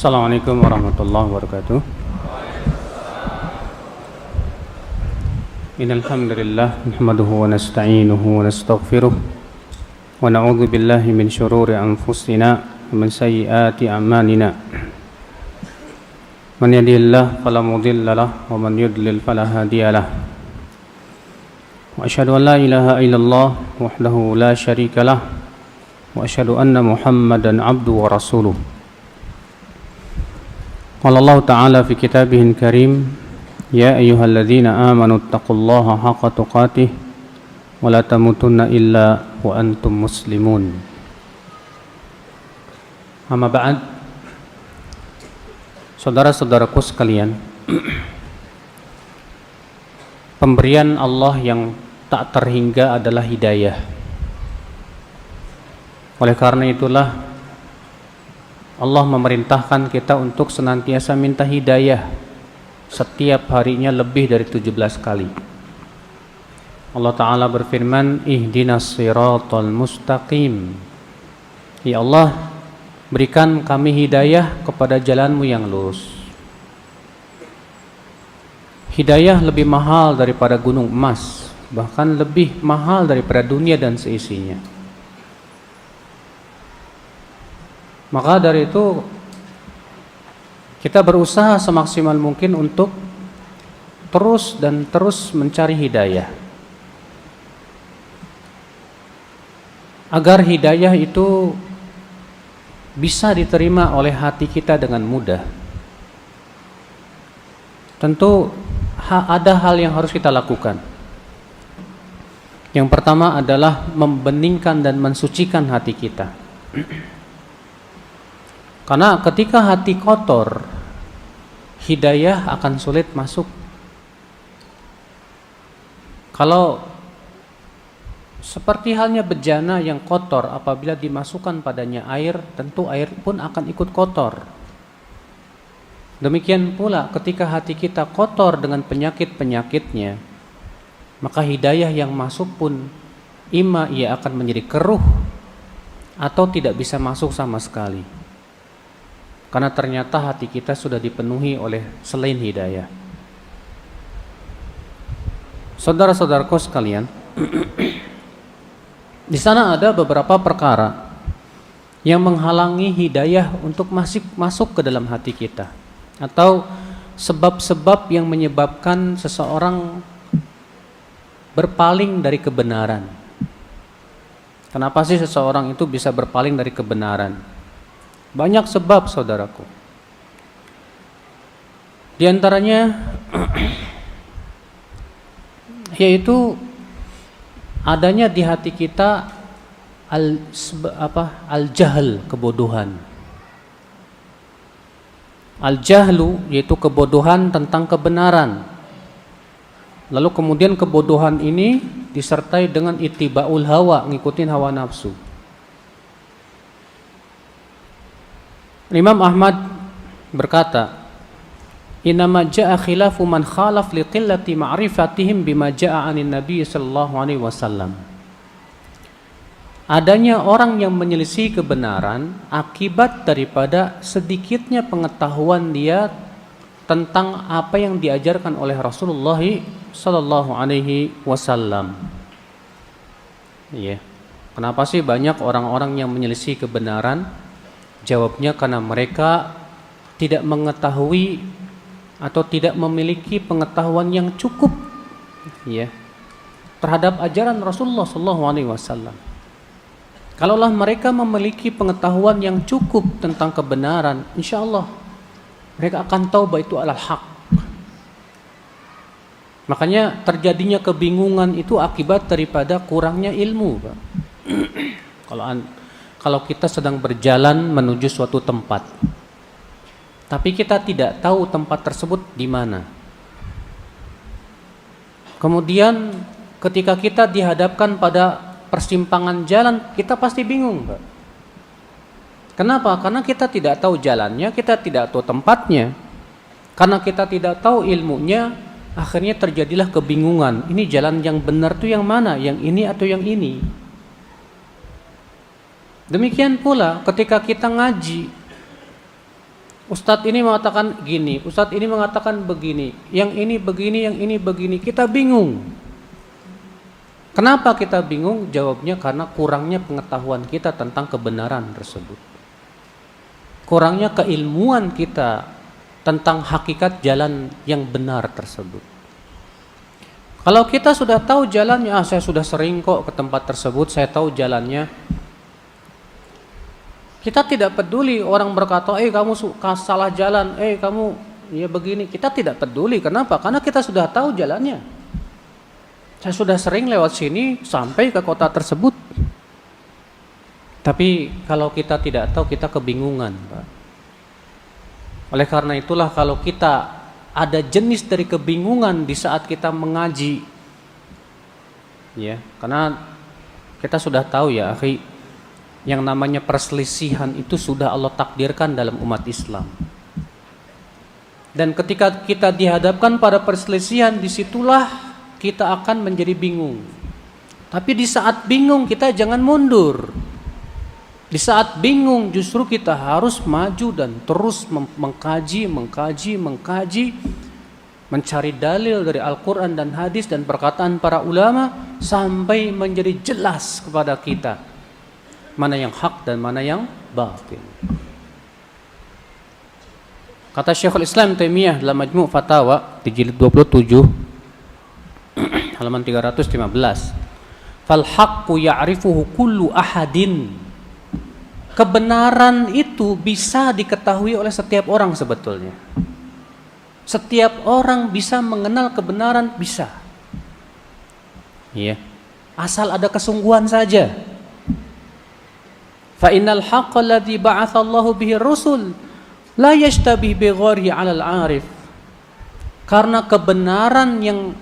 Assalamualaikum warahmatullahi wabarakatuh. Innal hamdalillah nahmaduhu wa nasta'inuhu wa nastaghfiruh wa na'udzu billahi min shururi anfusina wa min sayyiati a'malina. Man yahdihillahu fala mudilla lahu wa man yudlil fala hadiya lahu. Wa asyhadu an la ilaha illallah wahdahu la syarika lahu wa asyhadu anna Muhammadan abduhu wa rasuluh. Qala Allah Ta'ala fi kitabihil karim, ya ayyuhalladzina amanu taqullaha haqqa tuqatih wa la tamutunna illa wa antum muslimun. Amma ba'd. Saudara-saudaraku sekalian, pemberian Allah yang tak terhingga adalah hidayah. Oleh karena itulah Allah memerintahkan kita untuk senantiasa minta hidayah setiap harinya lebih dari 17 kali. Allah Ta'ala berfirman, ihdinas siratal mustaqim. Ya Allah, berikan kami hidayah kepada jalanmu yang lurus. Hidayah lebih mahal daripada gunung emas, bahkan lebih mahal daripada dunia dan seisinya. Maka dari itu kita berusaha semaksimal mungkin untuk terus mencari hidayah, agar hidayah itu bisa diterima oleh hati kita dengan mudah. Tentu ada hal yang harus kita lakukan. Yang pertama adalah membeningkan dan mensucikan hati kita. Karena ketika hati kotor, hidayah akan sulit masuk. Kalau seperti halnya bejana yang kotor, apabila dimasukkan padanya air, tentu air pun akan ikut kotor. Demikian pula ketika hati kita kotor dengan penyakit-penyakitnya, maka hidayah yang masuk pun ima ia akan menjadi keruh atau tidak bisa masuk sama sekali. Karena ternyata hati kita sudah dipenuhi oleh selain hidayah. Saudara-saudaraku sekalian, di sana ada beberapa perkara yang menghalangi hidayah untuk masuk ke dalam hati kita, atau sebab-sebab yang menyebabkan seseorang berpaling dari kebenaran. Kenapa sih seseorang itu bisa berpaling dari kebenaran? Banyak sebab, saudaraku. Di antaranya yaitu adanya di hati kita al-jahl, kebodohan. Al-jahlu yaitu kebodohan tentang kebenaran. Lalu kemudian kebodohan ini disertai dengan ittibaul hawa, ngikutin hawa nafsu. Imam Ahmad berkata, "Innama jaa khilafu man khalaf li qillati ma'rifatihim bima jaa 'anin nabiy sallallahu alaihi wasallam." Adanya orang yang menyelisih kebenaran akibat daripada sedikitnya pengetahuan dia tentang apa yang diajarkan oleh Rasulullah sallallahu alaihi wasallam. Iya. Kenapa sih banyak orang-orang yang menyelisih kebenaran? Jawabnya karena mereka tidak mengetahui atau tidak memiliki pengetahuan yang cukup, ya, terhadap ajaran Rasulullah SAW. Kalaulah mereka memiliki pengetahuan yang cukup tentang kebenaran, insya Allah mereka akan tahu bahwa itu adalah hak. Makanya terjadinya kebingungan itu akibat daripada kurangnya ilmu, Pak. Kalau kita sedang berjalan menuju suatu tempat, tapi kita tidak tahu tempat tersebut di mana. Kemudian ketika kita dihadapkan pada persimpangan jalan, kita pasti bingung, Pak. Kenapa? Karena kita tidak tahu jalannya, kita tidak tahu tempatnya. Karena kita tidak tahu ilmunya, akhirnya terjadilah kebingungan. Ini jalan yang benar tuh yang mana? Yang ini atau yang ini? Demikian pula ketika kita ngaji, Ustadz ini mengatakan gini, Ustadz ini mengatakan begini, yang ini begini, yang ini begini. Kita bingung. Kenapa kita bingung? Jawabnya karena kurangnya pengetahuan kita tentang kebenaran tersebut. Kurangnya keilmuan kita tentang hakikat jalan yang benar tersebut. Kalau kita sudah tahu jalannya, saya sudah sering kok ke tempat tersebut, saya tahu jalannya. Kita tidak peduli orang berkata, kamu salah jalan, kamu ya begini. Kita tidak peduli. Kenapa? Karena kita sudah tahu jalannya. Saya sudah sering lewat sini sampai ke kota tersebut. Tapi kalau kita tidak tahu, kita kebingungan, Pak. Oleh karena itulah kalau kita ada jenis dari kebingungan di saat kita mengaji, ya, karena kita sudah tahu ya, akhi, yang namanya perselisihan itu sudah Allah takdirkan dalam umat Islam. Dan ketika kita dihadapkan pada perselisihan, disitulah kita akan menjadi bingung. Tapi di saat bingung kita jangan mundur. Di saat bingung justru kita harus maju dan terus mengkaji, mencari dalil dari Al-Quran dan hadis dan perkataan para ulama sampai menjadi jelas kepada kita mana yang hak dan mana yang batil. Kata Syekhul Islam Taimiyah dalam Majmu' Fatawa di jilid 27 halaman 315, "Fal haqqu ya'rifuhu kullu ahadin." Kebenaran itu bisa diketahui oleh setiap orang sebetulnya. Setiap orang bisa mengenal kebenaran, bisa. Iya. Asal ada kesungguhan saja. Fa innal haqqa alladhi ba'atha Allahu bihi ar-rusul la yashtabih bi ghairihi 'alal 'arif. Karena kebenaran yang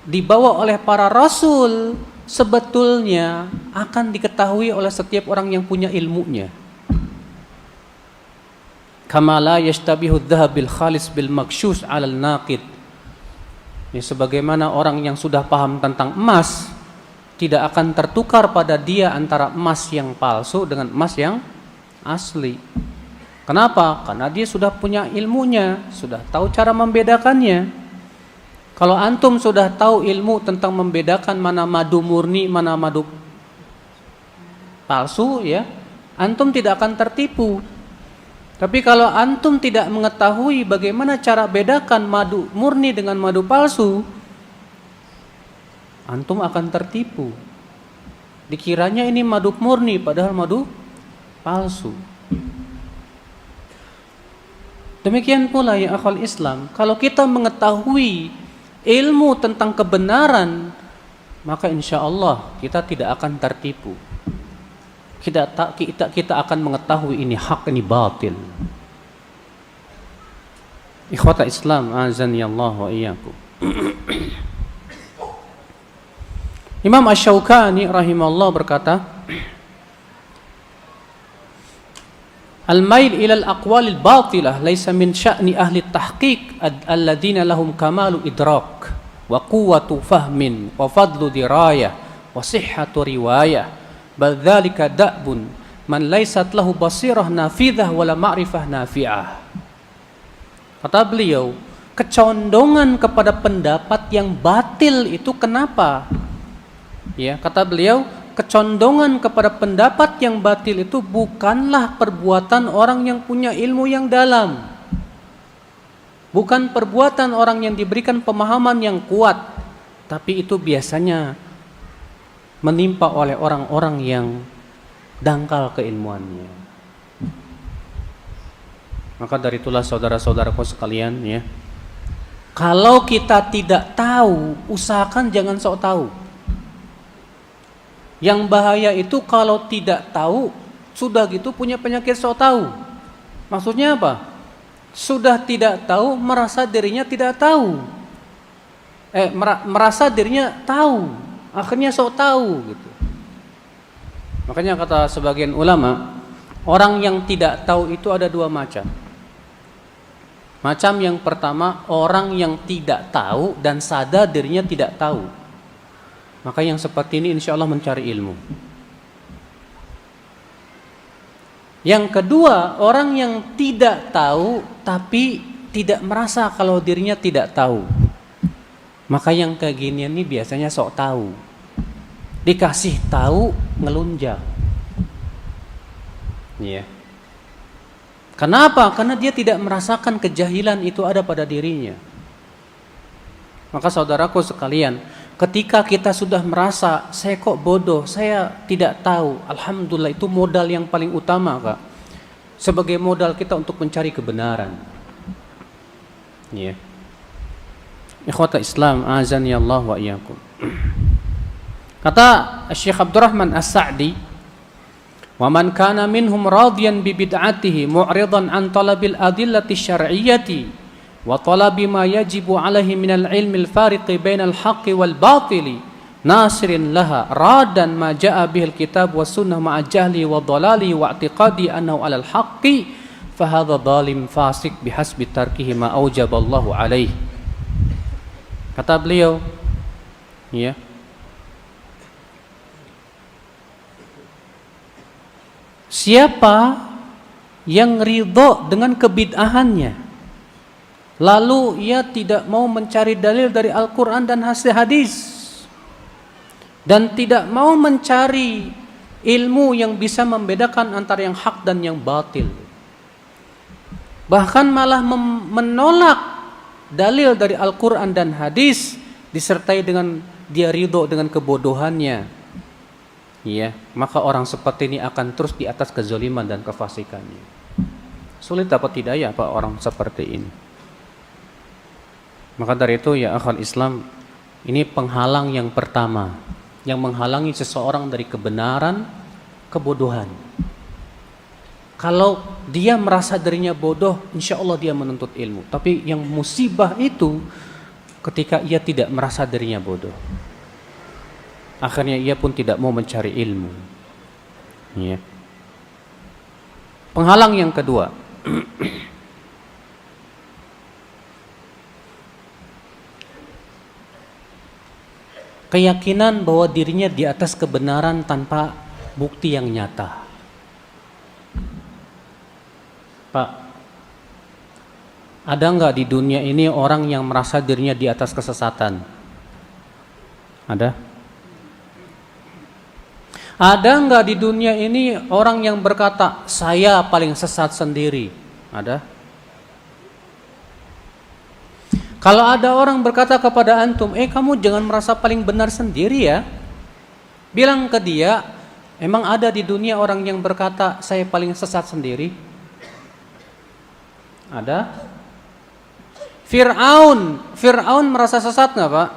dibawa oleh para rasul sebetulnya akan diketahui oleh setiap orang yang punya ilmunya. Kama la yashtabihu adh-dhahab bil khalis bil makshus 'alal naqid. Ya, sebagaimana orang yang sudah paham tentang emas tidak akan tertukar pada dia antara emas yang palsu dengan emas yang asli. Kenapa? Karena dia sudah punya ilmunya, sudah tahu cara membedakannya. Kalau antum sudah tahu ilmu tentang membedakan mana madu murni, mana madu palsu, ya, antum tidak akan tertipu. Tapi kalau antum tidak mengetahui bagaimana cara bedakan madu murni dengan madu palsu, antum akan tertipu. Dikiranya ini madu murni padahal madu palsu. Demikian pula ya akhwal Islam, kalau kita mengetahui ilmu tentang kebenaran, maka insya Allah kita tidak akan tertipu. Kita akan mengetahui ini hak, ini batil. Ikhwata Islam, azani Allah wa iyyakum. Imam Asy-Syaukani rahimahullah berkata, "Al-mail ila al-aqwal al-batilah laysa min sya'ni ahli at-tahqiq alladziina lahum kamalu idrak wa quwwatu fahmin wa fadlu dirayah wa sihhatu riwayah, bal dzalika da'bun man laysat lahu basirah nafidzah wala ma'rifah nafi'ah." Kata beliau, kecondongan kepada pendapat yang batil itu kenapa? Ya, kata beliau, kecondongan kepada pendapat yang batil itu bukanlah perbuatan orang yang punya ilmu yang dalam. Bukan perbuatan orang yang diberikan pemahaman yang kuat, tapi itu biasanya menimpa oleh orang-orang yang dangkal keilmuannya. Maka dari itulah saudara-saudaraku sekalian, ya, kalau kita tidak tahu, usahakan jangan sok tahu. Yang bahaya itu kalau tidak tahu, sudah gitu punya penyakit sok tahu. Maksudnya apa? Sudah tidak tahu, merasa dirinya tidak tahu. Merasa dirinya tahu, akhirnya sok tahu gitu. Makanya kata sebagian ulama, orang yang tidak tahu itu ada dua macam. Macam yang pertama, orang yang tidak tahu dan sadar dirinya tidak tahu. Maka yang seperti ini insya Allah mencari ilmu. Yang kedua, orang yang tidak tahu tapi tidak merasa kalau dirinya tidak tahu. Maka yang kayak ginian ini biasanya sok tahu. Dikasih tahu ngelunjang. Iya. Kenapa? Karena dia tidak merasakan kejahilan itu ada pada dirinya. Maka saudaraku sekalian, ketika kita sudah merasa saya kok bodoh, saya tidak tahu, alhamdulillah, itu modal yang paling utama, Kak. Sebagai modal kita untuk mencari kebenaran. Ya. Ikhwata Islam, azani Allah wa iyyakum. Kata Syekh Abdurrahman As-Sa'di, "Wa man kana minhum radiyan bi bid'atihi mu'ridan an talabil adillati syar'iyyati wa talabi ma yajibu alaihi minal ilmi al-fariqi bainal haqqi wal batili nasirin laha radan ma jaa bihil kitab wa sunnah ma'a jahli wa dhalali wa i'tiqadi annahu alal haqqi fa hadha dhalim fasik bihasbi tarkihi ma aujaballahu alaihi." Kata beliau, ya, siapa yang ridho dengan kebid'ahannya lalu ia tidak mau mencari dalil dari Al-Quran dan hadis dan tidak mau mencari ilmu yang bisa membedakan antara yang hak dan yang batil, bahkan malah menolak dalil dari Al-Quran dan hadis disertai dengan dia ridho dengan kebodohannya, ya, maka orang seperti ini akan terus di atas kezaliman dan kefasikannya. Sulit apa tidak ya Pak orang seperti ini? Maka dari itu ya akhwal Islam, ini penghalang yang pertama yang menghalangi seseorang dari kebenaran, kebodohan. Kalau dia merasa dirinya bodoh, insya Allah dia menuntut ilmu. Tapi yang musibah itu ketika ia tidak merasa dirinya bodoh, akhirnya ia pun tidak mau mencari ilmu. Ya. Penghalang yang kedua, keyakinan bahwa dirinya di atas kebenaran tanpa bukti yang nyata. Pak, ada nggak di dunia ini orang yang merasa dirinya di atas kesesatan? Ada? Ada nggak di dunia ini orang yang berkata saya paling sesat sendiri? Ada? Kalau ada orang berkata kepada antum, kamu jangan merasa paling benar sendiri ya, bilang ke dia, emang ada di dunia orang yang berkata saya paling sesat sendiri? Ada? Fir'aun merasa sesat nggak Pak?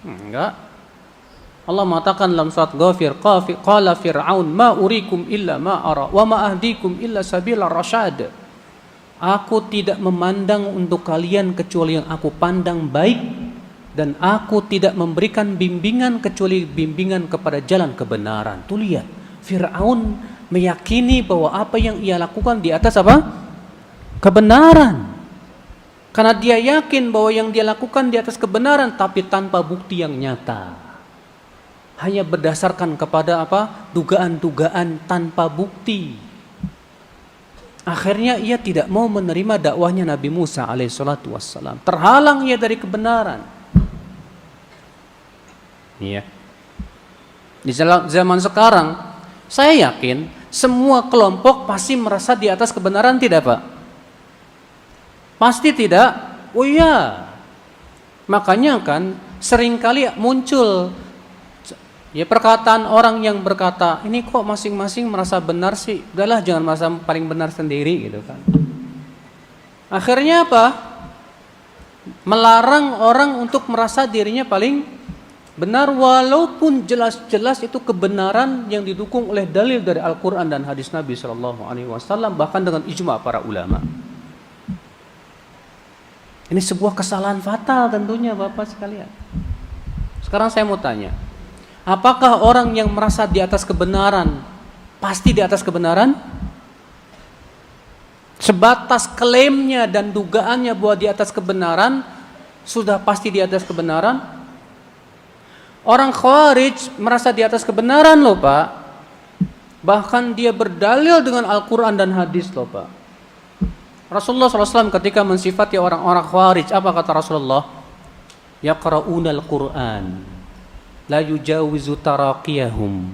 Enggak. Allah mengatakan dalam surat Ghafir, qala fir'aun ma urikum illa ma ara wa ma ahdikum illa sabila rasyad. Aku tidak memandang untuk kalian kecuali yang aku pandang baik, dan aku tidak memberikan bimbingan kecuali bimbingan kepada jalan kebenaran. Tuh lihat, Fir'aun meyakini bahwa apa yang ia lakukan di atas apa? Kebenaran. Karena dia yakin bahwa yang dia lakukan di atas kebenaran, tapi tanpa bukti yang nyata. Hanya berdasarkan kepada apa? Dugaan-dugaan tanpa bukti. Akhirnya ia tidak mau menerima dakwahnya Nabi Musa alaihissalatu wassalam. Terhalang ia dari kebenaran. Iya. Di zaman sekarang, saya yakin semua kelompok pasti merasa di atas kebenaran, tidak Pak? Pasti tidak? Oh iya. Makanya kan seringkali muncul ya perkataan orang yang berkata, ini kok masing-masing merasa benar sih? Udahlah jangan merasa paling benar sendiri gitu kan. Akhirnya apa? Melarang orang untuk merasa dirinya paling benar, walaupun jelas-jelas itu kebenaran yang didukung oleh dalil dari Al-Quran dan hadis Nabi SAW, bahkan dengan ijma' para ulama. Ini sebuah kesalahan fatal tentunya Bapak sekalian. Sekarang saya mau tanya, apakah orang yang merasa di atas kebenaran pasti di atas kebenaran? Sebatas klaimnya dan dugaannya bahwa di atas kebenaran, sudah pasti di atas kebenaran? Orang Khawarij merasa di atas kebenaran loh Pak. Bahkan dia berdalil dengan Al-Quran dan hadis loh Pak. Rasulullah SAW ketika mensifati orang-orang Khawarij, apa kata Rasulullah? Yaqra'unal Qur'an la yujawizu taraqiyahum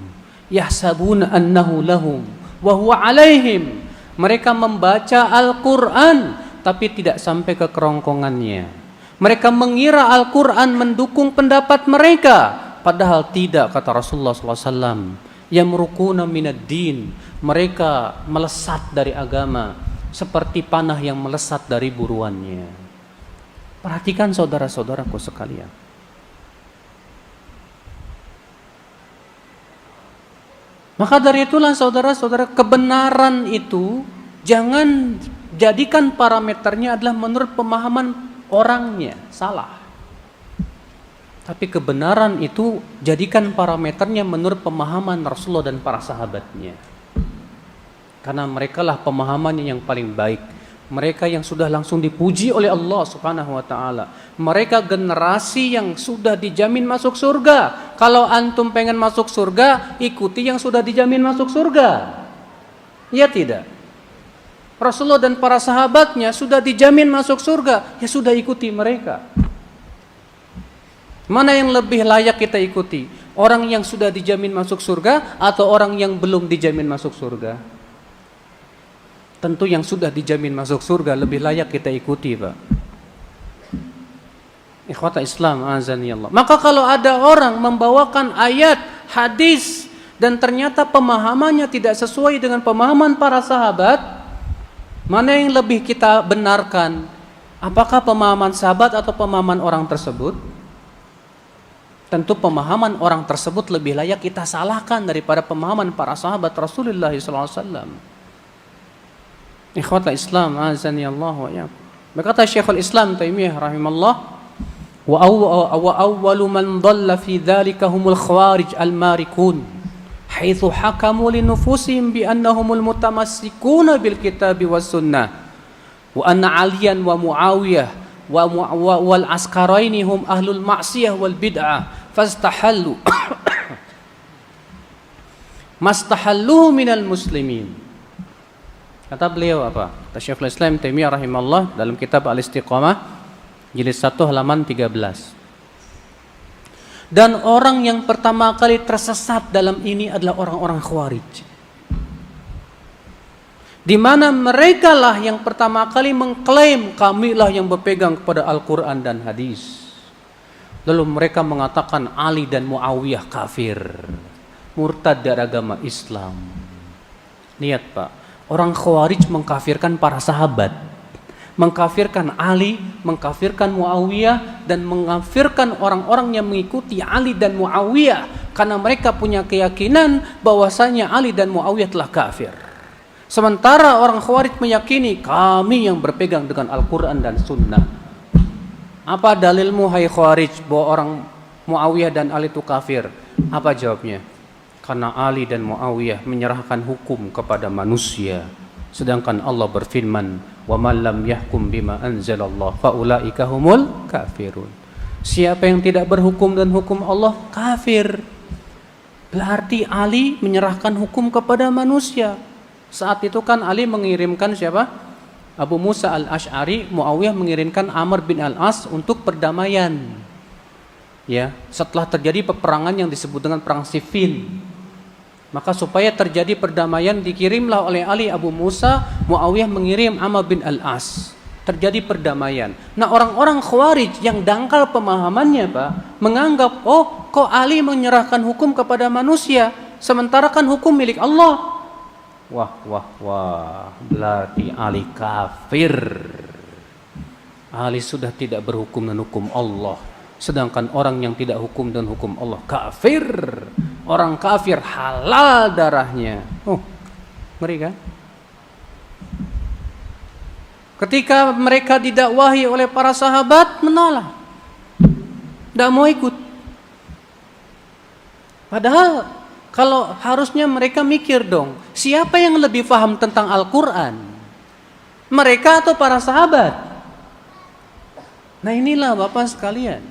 yahsabuna annahu lahum wa huwa alaihim. Mereka membaca Al-Quran tapi tidak sampai ke kerongkongannya. Mereka mengira Al-Quran mendukung pendapat mereka, padahal tidak, kata Rasulullah SAW. Yamrukuna minad din, mereka melesat dari agama seperti panah yang melesat dari buruannya. Perhatikan saudara-saudaraku sekalian. Maka dari itulah saudara-saudara, kebenaran itu jangan jadikan parameternya adalah menurut pemahaman orangnya, salah. Tapi kebenaran itu jadikan parameternya menurut pemahaman Rasulullah dan para sahabatnya. Karena merekalah pemahamannya yang paling baik. Mereka yang sudah langsung dipuji oleh Allah Subhanahu wa taala. Mereka generasi yang sudah dijamin masuk surga. Kalau antum pengen masuk surga, ikuti yang sudah dijamin masuk surga. Ya tidak? Rasulullah dan para sahabatnya sudah dijamin masuk surga, ya sudah ikuti mereka. Mana yang lebih layak kita ikuti? Orang yang sudah dijamin masuk surga atau orang yang belum dijamin masuk surga? Tentu yang sudah dijamin masuk surga lebih layak kita ikuti, Pak. Ikhwata Islam, azani Allah. Maka kalau ada orang membawakan ayat, hadis, dan ternyata pemahamannya tidak sesuai dengan pemahaman para sahabat, mana yang lebih kita benarkan? Apakah pemahaman sahabat atau pemahaman orang tersebut? Tentu pemahaman orang tersebut lebih layak kita salahkan daripada pemahaman para sahabat Rasulullah SAW. Ikhwata Islam, azani Allah wa iyyakum. Berkata Syekhul Islam Taimiyah rahimallah, wa awwalu man dhalla fi dzalika humul khawarij al-marikun, haitsu hakamu li nufusihim bi annahumul mutamassikuna bil kitabi was sunnah, wa anna aliyan wa muawiyah wal askaraini hum ahlul ma'siyah wal bid'ah fastahallu mastahalluhu minal muslimin. Kata beliau apa? Kata Syekhul Islam Taimiyah rahimahullah dalam kitab Al-Istiqamah jilid 1 halaman 13. Dan orang yang pertama kali tersesat dalam ini adalah orang-orang Khawarij. Di mana mereka lah yang pertama kali mengklaim kamilah yang berpegang kepada Al-Quran dan hadis. Lalu mereka mengatakan Ali dan Muawiyah kafir, murtad dari agama Islam. Lihat Pak, orang Khawarij mengkafirkan para sahabat, mengkafirkan Ali, mengkafirkan Muawiyah, dan mengkafirkan orang-orang yang mengikuti Ali dan Muawiyah karena mereka punya keyakinan bahwasanya Ali dan Muawiyah telah kafir. Sementara orang Khawarij meyakini kami yang berpegang dengan Al-Quran dan Sunnah. Apa dalilmu hai Khawarij bahwa orang Muawiyah dan Ali itu kafir? Apa jawabnya? Karena Ali dan Muawiyah menyerahkan hukum kepada manusia, sedangkan Allah berfirman, "Wa man lam yahkum bima anzalallah fa ulaika humul kafirun." Siapa yang tidak berhukum dan hukum Allah kafir. Berarti Ali menyerahkan hukum kepada manusia. Saat itu kan Ali mengirimkan siapa? Abu Musa al-Ash'ari, Muawiyah mengirimkan Amr bin al-As untuk perdamaian. Ya, setelah terjadi peperangan yang disebut dengan perang Siffin. Maka supaya terjadi perdamaian dikirimlah oleh Ali Abu Musa, Muawiyah mengirim Amr bin al-As. Terjadi perdamaian. Nah, orang-orang Khawarij yang dangkal pemahamannya, Pak, menganggap, oh, kok Ali menyerahkan hukum kepada manusia, sementara kan hukum milik Allah. Wah, berarti Ali kafir. Ali sudah tidak berhukum dan hukum Allah. Sedangkan orang yang tidak hukum dan hukum Allah kafir. Orang kafir halal darahnya. Oh, ngeri kan? Ketika mereka didakwahi oleh para sahabat, menolak. Tidak mau ikut. Padahal kalau harusnya mereka mikir dong, siapa yang lebih paham tentang Al-Quran? Mereka atau para sahabat? Nah inilah Bapak sekalian.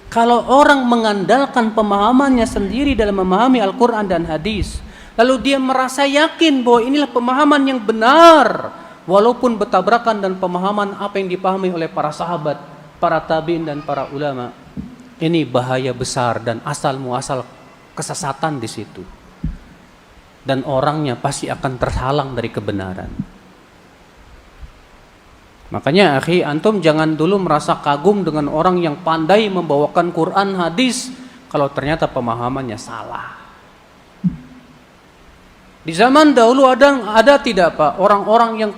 Kalau orang mengandalkan pemahamannya sendiri dalam memahami Al-Quran dan hadis, Lalu dia merasa yakin bahwa inilah pemahaman yang benar, walaupun bertabrakan dan pemahaman apa yang dipahami oleh para sahabat, para tabi'in dan para ulama. Ini bahaya besar dan asal muasal kesesatan di situ. Dan orangnya pasti akan terhalang dari kebenaran. Makanya akhi, antum jangan dulu merasa kagum dengan orang yang pandai membawakan Quran hadis kalau ternyata pemahamannya salah. Di zaman dahulu ada tidak Pak orang-orang yang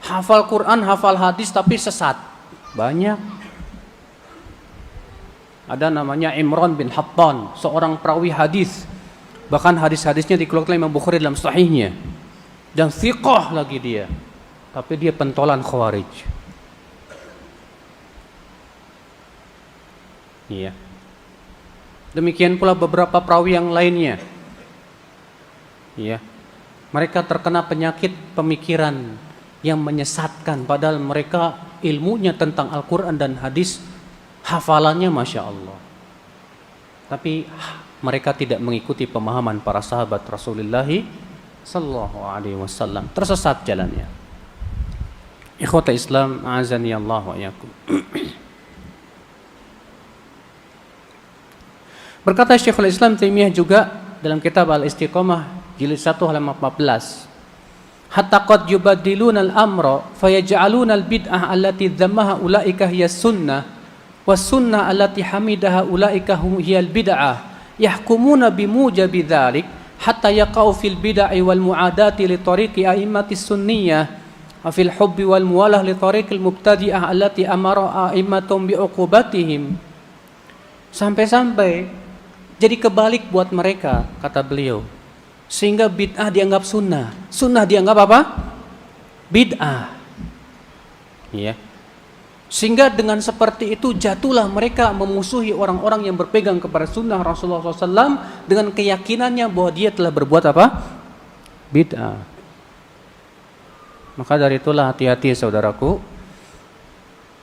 hafal Quran, hafal hadis tapi sesat? Banyak. Ada namanya Imran bin Hattan, seorang perawi hadis. Bahkan hadis-hadisnya dikeluarkan Imam Bukhari dalam sahihnya. Dan thiqah lagi dia. Tapi dia pentolan Khawarij. Iya. Demikian pula beberapa perawi yang lainnya. Iya. Mereka terkena penyakit pemikiran yang menyesatkan, padahal mereka ilmunya tentang Al-Quran dan hadis, hafalannya Masya Allah. Tapi mereka tidak mengikuti pemahaman para sahabat Rasulullah sallallahu alaihi wasallam, tersesat jalannya. Ikhwata Islam, a'azani Allah wa iyyakum. Berkata Syekhul Islam Taimiyah juga dalam kitab Al-Istiqamah jilid 1 halaman 14, hatta qad yubaddiluna al-amra fayaj'aluna al-bid'ah allati dhammaha ulaika hiya sunnah was sunnah allati hamidaha ulaika hiya al-bid'ah yahkumuna bimujabi dzalik hatta yaqau fil bid'ah wal mu'adati li tariqi a'immatis sunniyah wa fil hubbi wal muwalah li tariqil mubtadi'ah allati amara a'immatum bi uqubatihim. Sampai-sampai jadi kebalik buat mereka, kata beliau. Sehingga bid'ah dianggap sunnah. Sunnah dianggap apa? Bid'ah. Ya. Sehingga dengan seperti itu jatuhlah mereka memusuhi orang-orang yang berpegang kepada sunnah Rasulullah SAW dengan keyakinannya bahwa dia telah berbuat apa? Bid'ah. Maka dari itulah hati-hati saudaraku.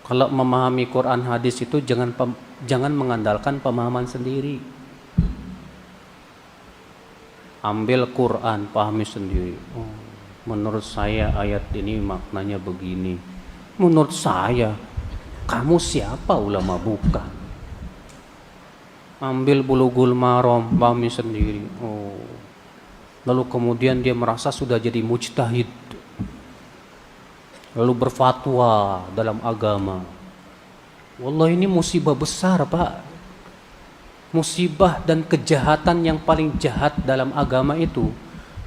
Kalau memahami Quran hadis itu jangan mengandalkan pemahaman sendiri. Ambil Quran, pahami sendiri. Oh, menurut saya ayat ini maknanya begini. Menurut saya, kamu siapa ulama bukan? Ambil Bulughul Maram, pahami sendiri. Oh, lalu kemudian dia merasa sudah jadi mujtahid. Lalu berfatwa dalam agama. Wallah ini musibah besar Pak. Musibah dan kejahatan yang paling jahat dalam agama itu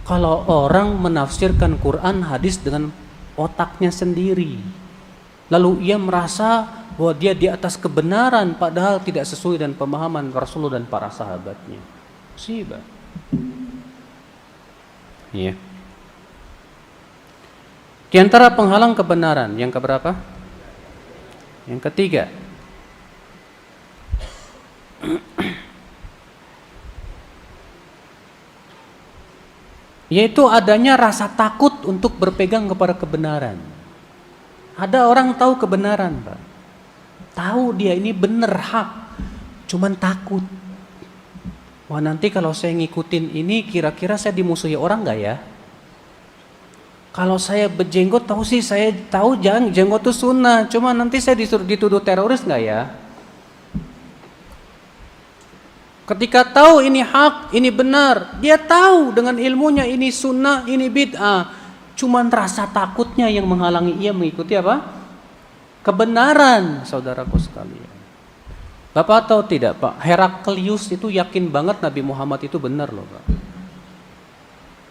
kalau orang menafsirkan Quran hadis dengan otaknya sendiri, lalu ia merasa bahwa dia di atas kebenaran padahal tidak sesuai dengan pemahaman Rasulullah dan para sahabatnya. Musibah. Iya. Di antara penghalang kebenaran yang keberapa? Yang ketiga, yaitu adanya rasa takut untuk berpegang kepada kebenaran. Ada orang tahu kebenaran, Pak. Tahu dia ini benar hak, cuman takut. Wah, nanti kalau saya ngikutin ini kira-kira saya dimusuhi orang enggak ya? Kalau saya berjenggot tahu sih saya tahu jangan jenggot itu sunnah, cuma nanti saya dituduh teroris enggak ya? Ketika tahu ini hak, ini benar, dia tahu dengan ilmunya ini sunnah, ini bid'ah. Cuman rasa takutnya yang menghalangi ia mengikuti apa? Kebenaran, saudaraku sekalian. Bapak tahu tidak Pak, Heraklius itu yakin banget Nabi Muhammad itu benar loh Pak.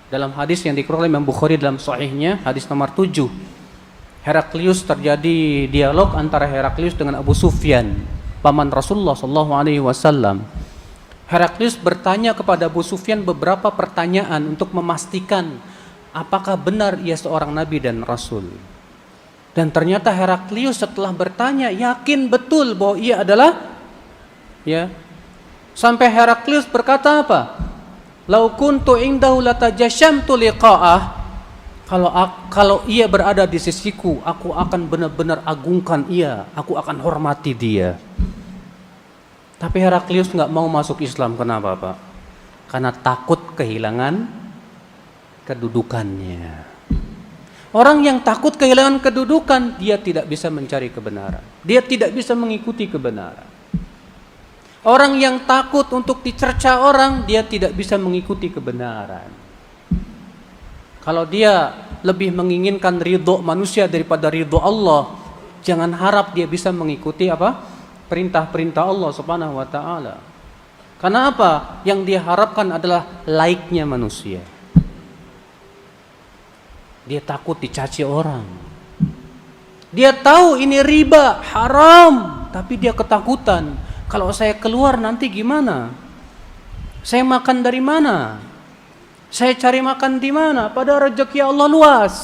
Dalam hadis yang dikeluarkan oleh Imam Bukhari dalam sahihnya, hadis nomor 7. Heraklius terjadi dialog antara Heraklius dengan Abu Sufyan, paman Rasulullah SAW. Heraklius bertanya kepada Abu Sufyan beberapa pertanyaan untuk memastikan apakah benar ia seorang nabi dan rasul. Dan ternyata Heraklius setelah bertanya yakin betul bahwa ia adalah sampai Heraklius berkata apa? Lau kuntu indahu latajashamtu liqa'ah. Kalau ia berada di sisiku, aku akan benar-benar agungkan ia, aku akan hormati dia. Tapi Heraklius nggak mau masuk Islam. Kenapa Pak? Karena takut kehilangan kedudukannya. Orang yang takut kehilangan kedudukan, dia tidak bisa mencari kebenaran. Dia tidak bisa mengikuti kebenaran. Orang yang takut untuk dicerca orang, dia tidak bisa mengikuti kebenaran. Kalau dia lebih menginginkan ridho manusia daripada ridho Allah, jangan harap dia bisa mengikuti perintah-perintah Allah Subhanahu wa taala. Karena apa? Yang dia harapkan adalah like-nya manusia. Dia takut dicaci orang. Dia tahu ini riba, haram, tapi dia ketakutan. Kalau saya keluar nanti gimana? Saya makan dari mana? Saya cari makan di mana? Padahal rezeki Allah luas.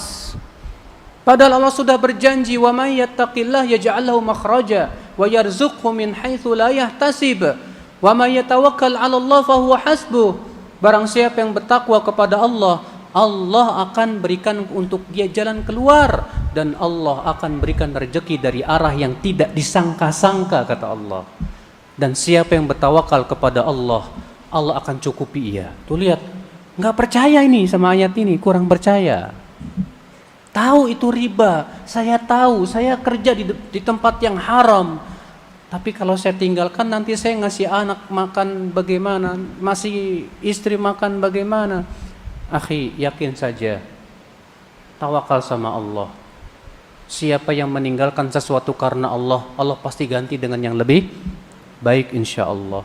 Padahal Allah sudah berjanji, "Wa may yattaqillah yaj'al lahu makhraja wa yarzuqhu min haitsu la yahtasib. Wa may yatawakkal 'ala Allah fa huwa hasbuh." Barang siapa yang bertakwa kepada Allah, Allah akan berikan untuk dia jalan keluar, dan Allah akan berikan rezeki dari arah yang tidak disangka-sangka, kata Allah. Dan siapa yang bertawakal kepada Allah, Allah akan cukupi ia. Tuh lihat, nggak percaya ini sama ayat ini, kurang percaya. Tahu itu riba, saya tahu, saya kerja di tempat yang haram. Tapi kalau saya tinggalkan nanti saya ngasih anak makan bagaimana, masih istri makan bagaimana? Akhi, yakin saja, tawakal sama Allah. Siapa yang meninggalkan sesuatu karena Allah, Allah pasti ganti dengan yang lebih baik insya Allah.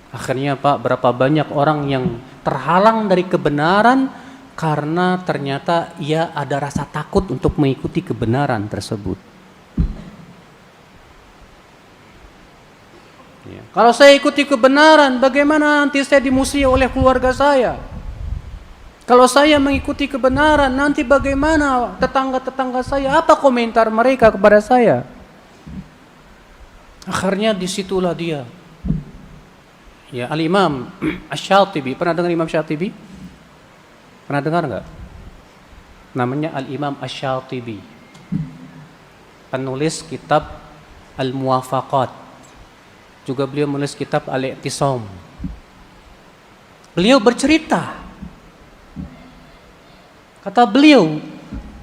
Akhirnya Pak, berapa banyak orang yang terhalang dari kebenaran karena ternyata ia ada rasa takut untuk mengikuti kebenaran tersebut. Ya. Kalau saya ikuti kebenaran, bagaimana nanti saya dimusuhi oleh keluarga saya? Kalau saya mengikuti kebenaran, nanti bagaimana tetangga-tetangga saya? Apa komentar mereka kepada saya? Akhirnya disitulah dia. Ya, Al-Imam Asy-Syatibi. Pernah dengar Imam Syatibi? Pernah dengar enggak? Namanya Al-Imam Asy-Syatibi. Penulis kitab Al-Muwafaqat. Juga beliau menulis kitab Al-I'tisam. Beliau bercerita, kata beliau,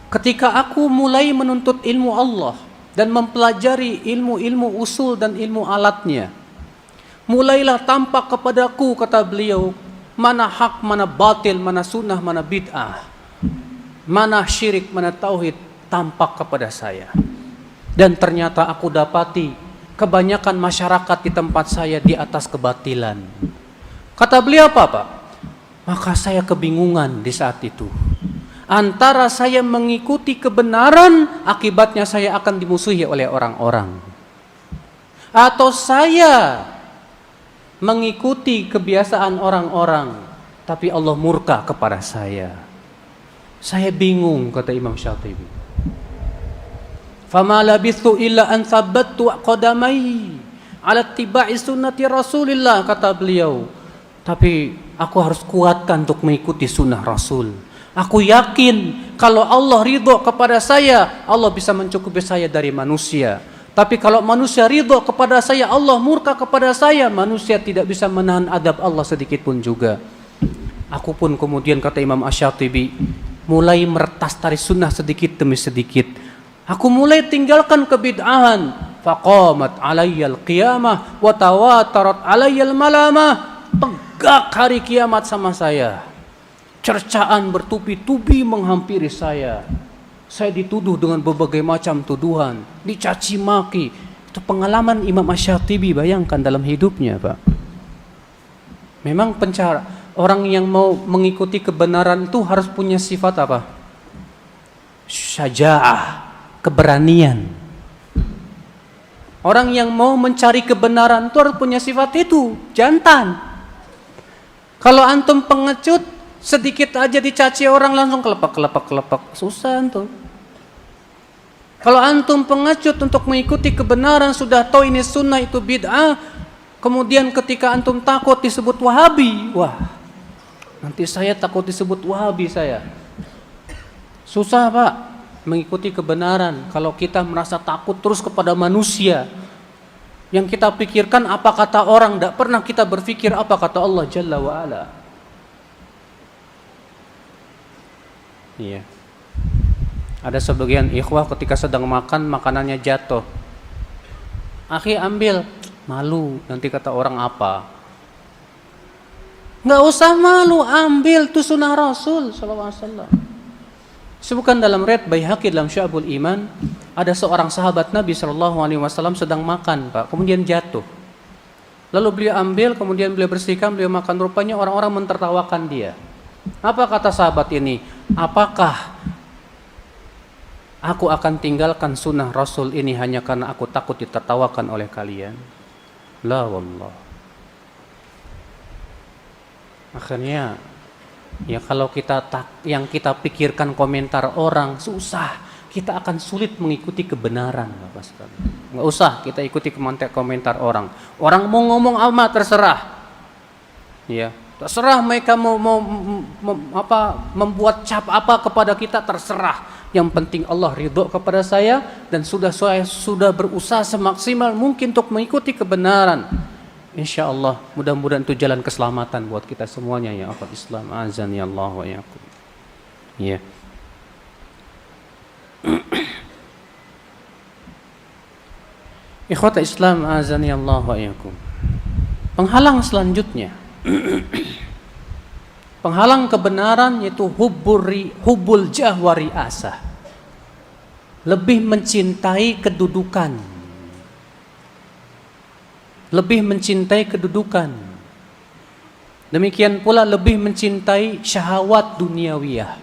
ketika aku mulai menuntut ilmu Allah dan mempelajari ilmu-ilmu usul dan ilmu alatnya, mulailah tampak kepadaku, kata beliau, mana hak, mana batil, mana sunnah, mana bid'ah, mana syirik, mana tauhid, tampak kepada saya. Dan ternyata aku dapati kebanyakan masyarakat di tempat saya di atas kebatilan. Kata beliau apa Pak? Maka saya kebingungan di saat itu. Antara saya mengikuti kebenaran, akibatnya saya akan dimusuhi oleh orang-orang, atau saya mengikuti kebiasaan orang-orang, tapi Allah murka kepada saya. Saya bingung, kata Imam Syatibi. Fama labithu illa an thabbattu qadamai ala ittiba'i sunnati Rasulillah, kata beliau. Tapi aku harus kuatkan untuk mengikuti sunnah Rasul. Aku yakin kalau Allah ridho kepada saya, Allah bisa mencukupi saya dari manusia. Tapi kalau manusia ridho kepada saya, Allah murka kepada saya, manusia tidak bisa menahan adab Allah sedikit pun juga. Aku pun kemudian, kata Imam Asy-Syatibi, mulai meretas tari sunnah sedikit demi sedikit. Aku mulai tinggalkan kebid'ahan. Faqamat alayyal qiyamah wa tawatarat alayyal malamah. Tegak hari kiamat sama saya. Cercaan bertubi-tubi menghampiri saya. Saya dituduh dengan berbagai macam tuduhan, dicaci maki. Itu pengalaman Imam Asy-Syatibi, bayangkan dalam hidupnya, Pak. Memang orang yang mau mengikuti kebenaran itu harus punya sifat apa? Syaja'ah, keberanian. Orang yang mau mencari kebenaran itu harus punya sifat itu, jantan. Kalau antum pengecut, sedikit aja dicaci orang langsung kelepak, susah antum. Kalau antum pengecut untuk mengikuti kebenaran, sudah tahu ini sunnah itu bid'ah, kemudian ketika antum takut disebut Wahabi, wah, nanti saya takut disebut Wahabi saya. Susah Pak mengikuti kebenaran kalau kita merasa takut terus kepada manusia. Yang kita pikirkan apa kata orang, tidak pernah kita berpikir apa kata Allah Jalla wa'ala. Iya. Ada sebagian ikhwah ketika sedang makan, makanannya jatuh. Akhi ambil, malu nanti kata orang apa. Nggak usah malu, ambil, itu sunnah Rasul SAW. Sebutkan dalam riwayat Baihaqi dalam Syu'abul Iman, ada seorang sahabat Nabi SAW sedang makan, Pak, kemudian jatuh. Lalu beliau ambil, kemudian beliau bersihkan, beliau makan. Rupanya orang-orang mentertawakan dia. Apa kata sahabat ini? Apakah aku akan tinggalkan sunnah Rasul ini hanya karena aku takut ditertawakan oleh kalian? La wallah. Akhirnya ya kalau yang kita pikirkan komentar orang susah, kita akan sulit mengikuti kebenaran, Bapak sekalian. Nggak usah kita ikuti komentar orang. Orang mau ngomong apa terserah. Ya, terserah mereka mau membuat cap apa kepada kita terserah. Yang penting Allah ridho kepada saya dan saya sudah berusaha semaksimal mungkin untuk mengikuti kebenaran. Insya Allah mudah-mudahan itu jalan keselamatan buat kita semuanya ya akhwat Islam azan ya Allah wa yakum. Ya. Ikhwat Islam azan ya Allah wa yakum. Penghalang selanjutnya. Penghalang kebenaran yaitu hubbul jah wa riasah. Lebih mencintai kedudukan. Lebih mencintai kedudukan. Demikian pula lebih mencintai syahwat duniawiyah.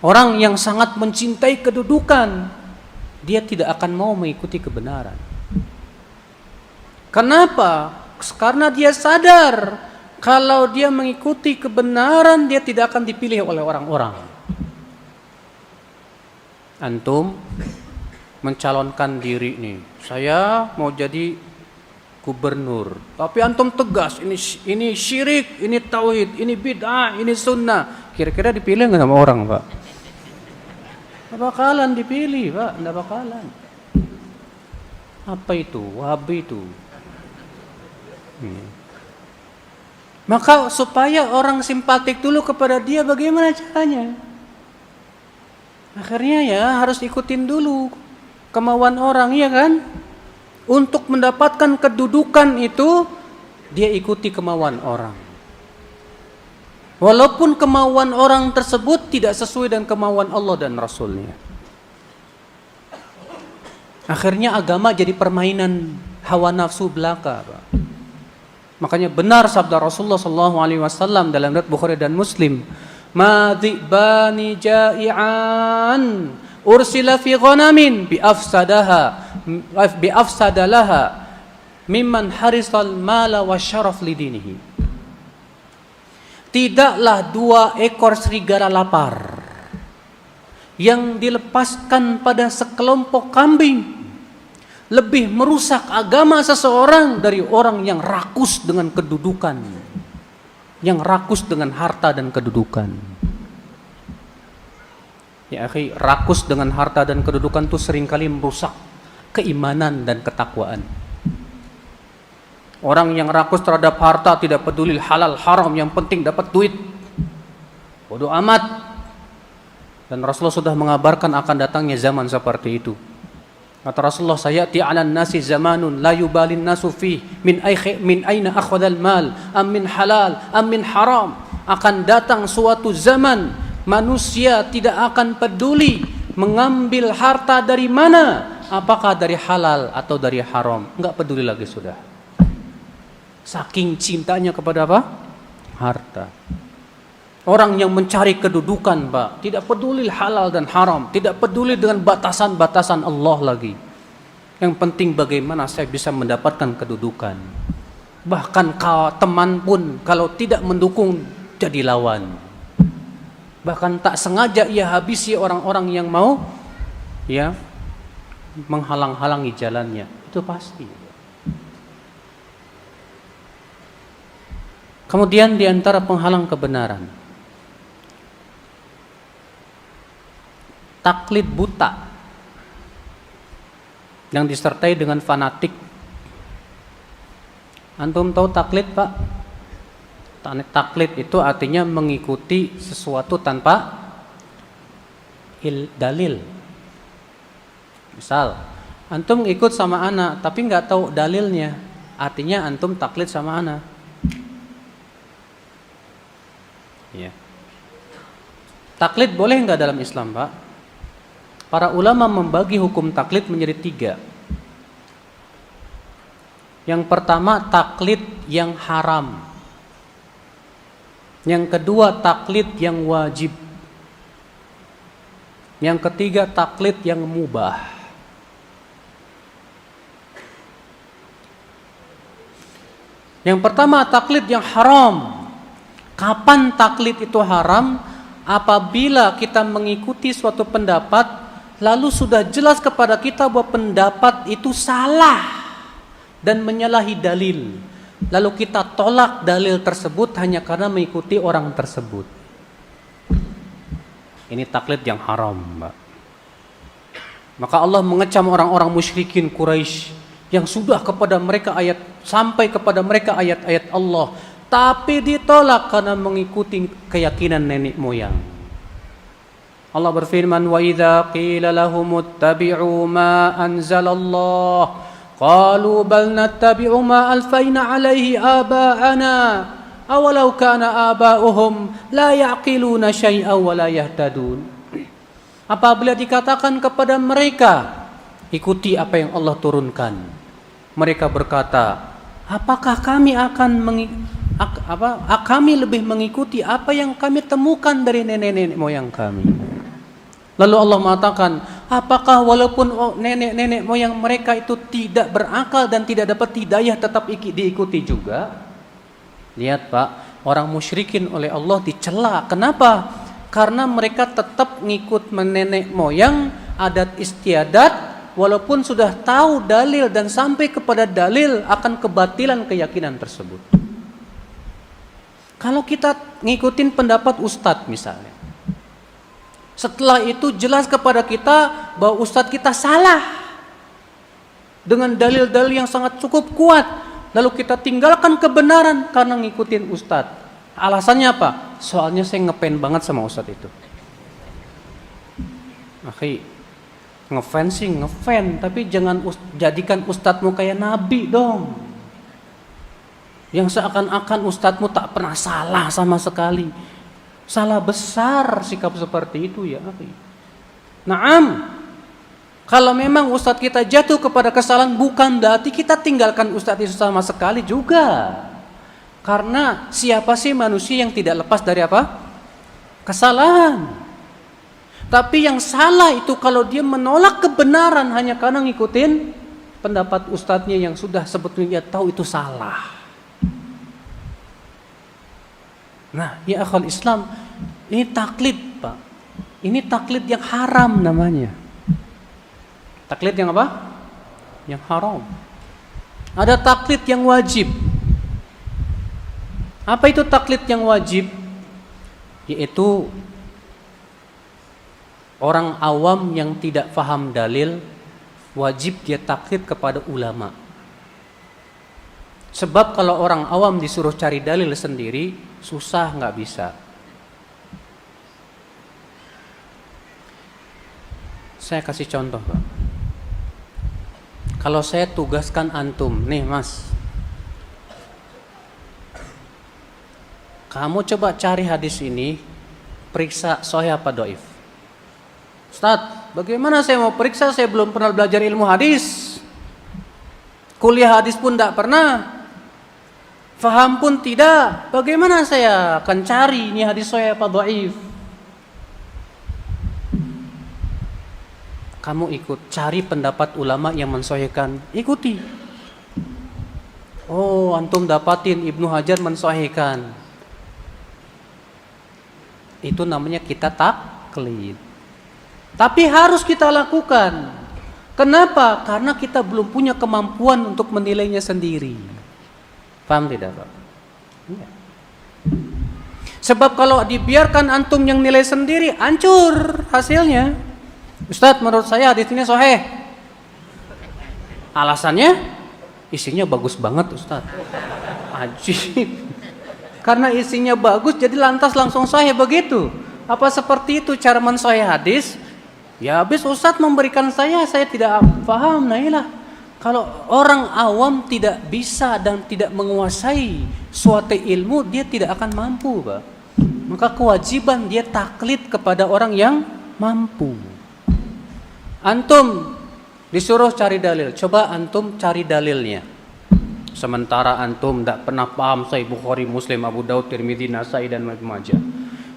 Orang yang sangat mencintai kedudukan, dia tidak akan mau mengikuti kebenaran. Kenapa? Karena dia sadar kalau dia mengikuti kebenaran, dia tidak akan dipilih oleh orang-orang. Antum mencalonkan diri nih, saya mau jadi gubernur, tapi antum tegas, ini syirik, ini tauhid, ini bid'ah, ini sunnah. Kira-kira dipilih nggak sama orang, Pak? Nggak bakalan dipilih, Pak, nggak bakalan. Apa itu? Wahabi itu. Maka supaya orang simpatik dulu kepada dia, bagaimana caranya? Akhirnya ya harus ikutin dulu kemauan orang, ya kan? Untuk mendapatkan kedudukan itu dia ikuti kemauan orang. Walaupun kemauan orang tersebut tidak sesuai dengan kemauan Allah dan Rasulnya. Akhirnya agama jadi permainan hawa nafsu belaka, Pak. Makanya benar sabda Rasulullah SAW dalam riwayat Bukhari dan Muslim, "Ma dhi'bani ja'i'an ursila fi ghanamin bi afsadalaha mimman harisal mala wa syaraf lidinihi." Tidaklah 2 ekor serigala lapar yang dilepaskan pada sekelompok kambing lebih merusak agama seseorang dari orang yang rakus dengan kedudukan, yang rakus dengan harta dan kedudukan. Ya akhi, rakus dengan harta dan kedudukan itu seringkali merusak keimanan dan ketakwaan. Orang yang rakus terhadap harta tidak peduli halal haram, yang penting dapat duit, bodoh amat. Dan Rasulullah sudah mengabarkan akan datangnya zaman seperti itu. Kata Rasulullah, sayati 'alan nasi zamanun la yubalin nasu fi min aina akhadhal mal am min halal am min haram. Akan datang suatu zaman manusia tidak akan peduli mengambil harta dari mana, apakah dari halal atau dari haram, enggak peduli lagi sudah. Saking cintanya kepada apa? Harta. Orang yang mencari kedudukan, Pak, tidak peduli halal dan haram, tidak peduli dengan batasan-batasan Allah lagi. Yang penting bagaimana saya bisa mendapatkan kedudukan. Bahkan teman pun kalau tidak mendukung jadi lawan. Bahkan tak sengaja ia habisi orang-orang yang mau ya menghalang-halangi jalannya. Itu pasti. Kemudian di antara penghalang kebenaran, taklid buta yang disertai dengan fanatik. Antum tahu taklid, Pak? Taklid itu artinya mengikuti sesuatu tanpa dalil. Misal, antum ikut sama anak tapi nggak tahu dalilnya, artinya antum taklid sama anak. Ya. Taklid boleh nggak dalam Islam, Pak? Para ulama membagi hukum taklid menjadi 3. Yang pertama, taklid yang haram. Yang kedua, taklid yang wajib. Yang ketiga, taklid yang mubah. Yang pertama, taklid yang haram. Kapan taklid itu haram? Apabila kita mengikuti suatu pendapat, lalu sudah jelas kepada kita bahwa pendapat itu salah dan menyalahi dalil. Lalu kita tolak dalil tersebut hanya karena mengikuti orang tersebut. Ini taklid yang haram, Mbak. Maka Allah mengecam orang-orang musyrikin Quraisy yang sudah sampai kepada mereka ayat-ayat Allah, tapi ditolak karena mengikuti keyakinan nenek moyang. Allah berfirman, "Wa idza qila lahum ittabi'u ma anzalallah qalu bal nattabi'u ma alfayna 'alaihi aba'ana awalau kana aba'uhum la ya'qiluna syai'an wa la yahtadun." Apabila dikatakan kepada mereka, ikuti apa yang Allah turunkan, mereka berkata, apakah kami kami lebih mengikuti apa yang kami temukan dari nenek-nenek moyang kami? Lalu Allah mengatakan, apakah walaupun nenek-nenek moyang mereka itu tidak berakal dan tidak dapat hidayah tetap diikuti juga? Lihat, Pak, orang musyrikin oleh Allah dicela. Kenapa? Karena mereka tetap ngikut nenek moyang, adat istiadat, walaupun sudah tahu dalil dan sampai kepada dalil akan kebatilan keyakinan tersebut. Kalau kita ngikutin pendapat ustadz misalnya, setelah itu jelas kepada kita bahwa ustadz kita salah dengan dalil-dalil yang sangat cukup kuat, lalu kita tinggalkan kebenaran karena ngikutin ustadz. Alasannya apa? Soalnya saya ngefan banget sama ustadz itu. Akhi, ngefan sih ngefan, tapi jangan jadikan ustadzmu kayak nabi dong, yang seakan-akan ustadzmu tak pernah salah sama sekali. Salah besar sikap seperti itu ya akhi. Naam, kalau memang ustadz kita jatuh kepada kesalahan, bukan berarti kita tinggalkan ustadz itu sama sekali juga. Karena siapa sih manusia yang tidak lepas dari apa? Kesalahan. Tapi yang salah itu kalau dia menolak kebenaran hanya karena ngikutin pendapat ustadznya yang sudah sebetulnya tahu itu salah. Nah, ya akhwal Islam, ini taklid, Pak. Ini taklid yang haram namanya. Taklid yang apa? Yang haram. Ada taklid yang wajib. Apa itu taklid yang wajib? Yaitu orang awam yang tidak paham dalil, wajib dia taklid kepada ulama. Sebab kalau orang awam disuruh cari dalil sendiri, susah, nggak bisa. Saya kasih contoh, Pak. Kalau saya tugaskan antum, nih Mas, kamu coba cari hadis ini, periksa sahih apa dhaif. Ustaz, bagaimana saya mau periksa? Saya belum pernah belajar ilmu hadis. Kuliah hadis pun tidak pernah. Faham pun tidak. Bagaimana saya akan cari ini hadis sahih apa dhaif? Kamu ikut cari pendapat ulama yang mensahihkan, ikuti. Oh, antum dapatin Ibnu Hajar mensahihkan. Itu namanya kita taklid. Tapi harus kita lakukan. Kenapa? Karena kita belum punya kemampuan untuk menilainya sendiri. Paham tidak, Pak? Ya. Sebab kalau dibiarkan antum yang nilai sendiri, hancur hasilnya. Ustadz, menurut saya hadis ini sahih. Alasannya isinya bagus banget, Ustadz. Ajib. Karena isinya bagus jadi lantas langsung sahih begitu. Apa seperti itu cara mensahih hadis? Ya habis Ustadz memberikan saya tidak paham. Nah inilah, kalau orang awam tidak bisa dan tidak menguasai suatu ilmu, dia tidak akan mampu, Pak. Maka kewajiban dia taklid kepada orang yang mampu. Antum disuruh cari dalil, coba antum cari dalilnya. Sementara antum tidak pernah paham Sahih Bukhari, Muslim, Abu Daud, Tirmidzi, Nasai dan Ibnu Majah.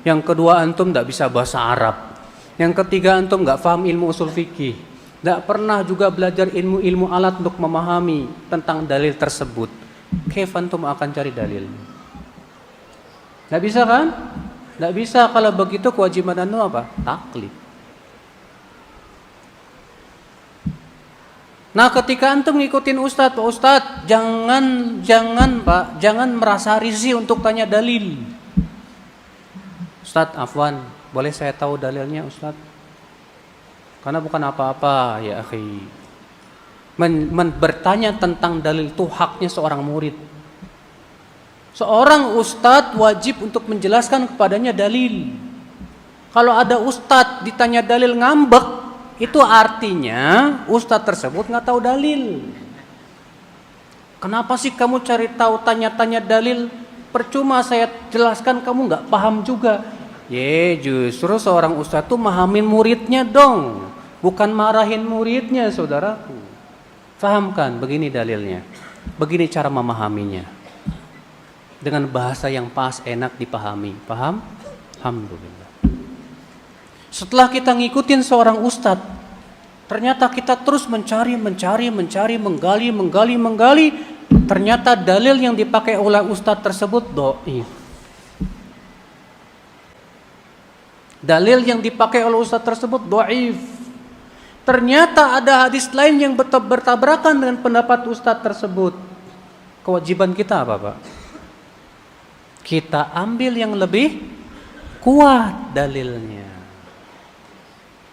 Yang kedua, antum tidak bisa bahasa Arab. Yang ketiga, antum nggak paham ilmu usul fikih, nggak pernah juga belajar ilmu alat untuk memahami tentang dalil tersebut. Kaif antum akan cari dalil? Nggak bisa kan? Nggak bisa. Kalau begitu kewajiban antum apa? Taklid. Nah, ketika antum ngikutin Ustadz, Pak Ustadz, jangan merasa risih untuk tanya dalil. Ustadz, afwan, boleh saya tahu dalilnya Ustadz? Karena bukan apa-apa ya akhi. Bertanya tentang dalil itu haknya seorang murid. Seorang ustadz wajib untuk menjelaskan kepadanya dalil. Kalau ada ustadz ditanya dalil ngambek, itu artinya ustadz tersebut nggak tahu dalil. Kenapa sih kamu cari tahu tanya-tanya dalil? Percuma saya jelaskan kamu nggak paham juga. Justru seorang ustadz tuh mahamin muridnya dong, bukan marahin muridnya, saudaraku. Fahamkan, begini dalilnya, begini cara memahaminya. Dengan bahasa yang pas, enak dipahami. Paham? Alhamdulillah. Setelah kita ngikutin seorang ustadz, ternyata kita terus mencari, menggali. Ternyata dalil yang dipakai oleh ustadz tersebut dhaif. Dalil yang dipakai oleh ustadz tersebut dhaif. Ternyata ada hadis lain yang bertabrakan dengan pendapat ustadz tersebut. Kewajiban kita apa, Pak? Kita ambil yang lebih kuat dalilnya.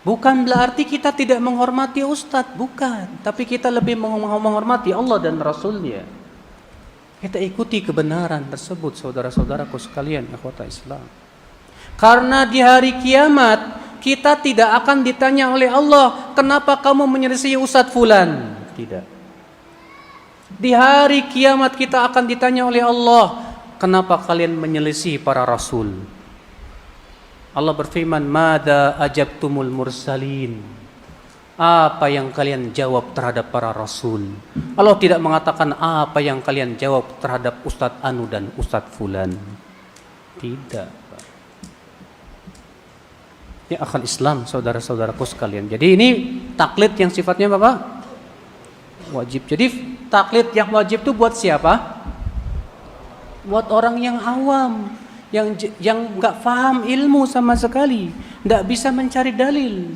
Bukan berarti kita tidak menghormati ustadz, bukan. Tapi kita lebih menghormati Allah dan Rasulnya. Kita ikuti kebenaran tersebut, saudara-saudaraku sekalian, ikhwata Islam. Karena di hari kiamat, kita tidak akan ditanya oleh Allah, kenapa kamu menyelisih ustadz fulan? Tidak. Di hari kiamat kita akan ditanya oleh Allah, kenapa kalian menyelisih para rasul? Allah berfirman, "Madza ajabtumul mursalin?" Apa yang kalian jawab terhadap para rasul? Allah tidak mengatakan apa yang kalian jawab terhadap Ustadz Anu dan Ustadz Fulan. Tidak. Ini akal Islam, saudara-saudaraku sekalian. Jadi ini taklid yang sifatnya apa? Wajib. Jadi taklid yang wajib itu buat siapa? Buat orang yang awam, yang nggak paham ilmu sama sekali, nggak bisa mencari dalil,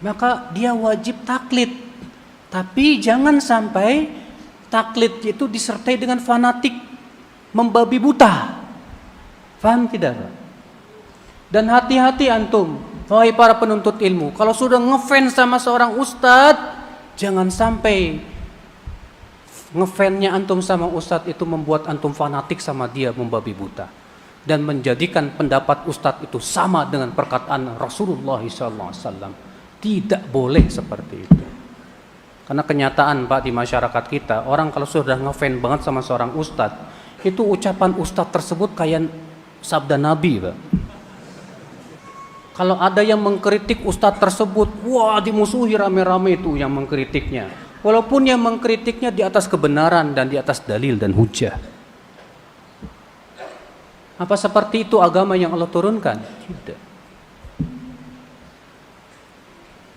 maka dia wajib taklid. Tapi jangan sampai taklid itu disertai dengan fanatik, membabi buta. Paham tidak? Dan hati-hati antum, wahai para penuntut ilmu, kalau sudah ngefans sama seorang ustadz, jangan sampai ngefannya antum sama ustadz itu membuat antum fanatik sama dia, membabi buta, dan menjadikan pendapat ustadz itu sama dengan perkataan Rasulullah SAW. Tidak boleh seperti itu. Karena kenyataan, Pak, di masyarakat kita, orang kalau sudah ngefan banget sama seorang ustadz, itu ucapan ustadz tersebut kayak sabda Nabi, Pak. Kalau ada yang mengkritik ustadz tersebut, wah, dimusuhi rame-rame itu yang mengkritiknya. Walaupun yang mengkritiknya di atas kebenaran dan di atas dalil dan hujah. Apa seperti itu agama yang Allah turunkan? Tidak.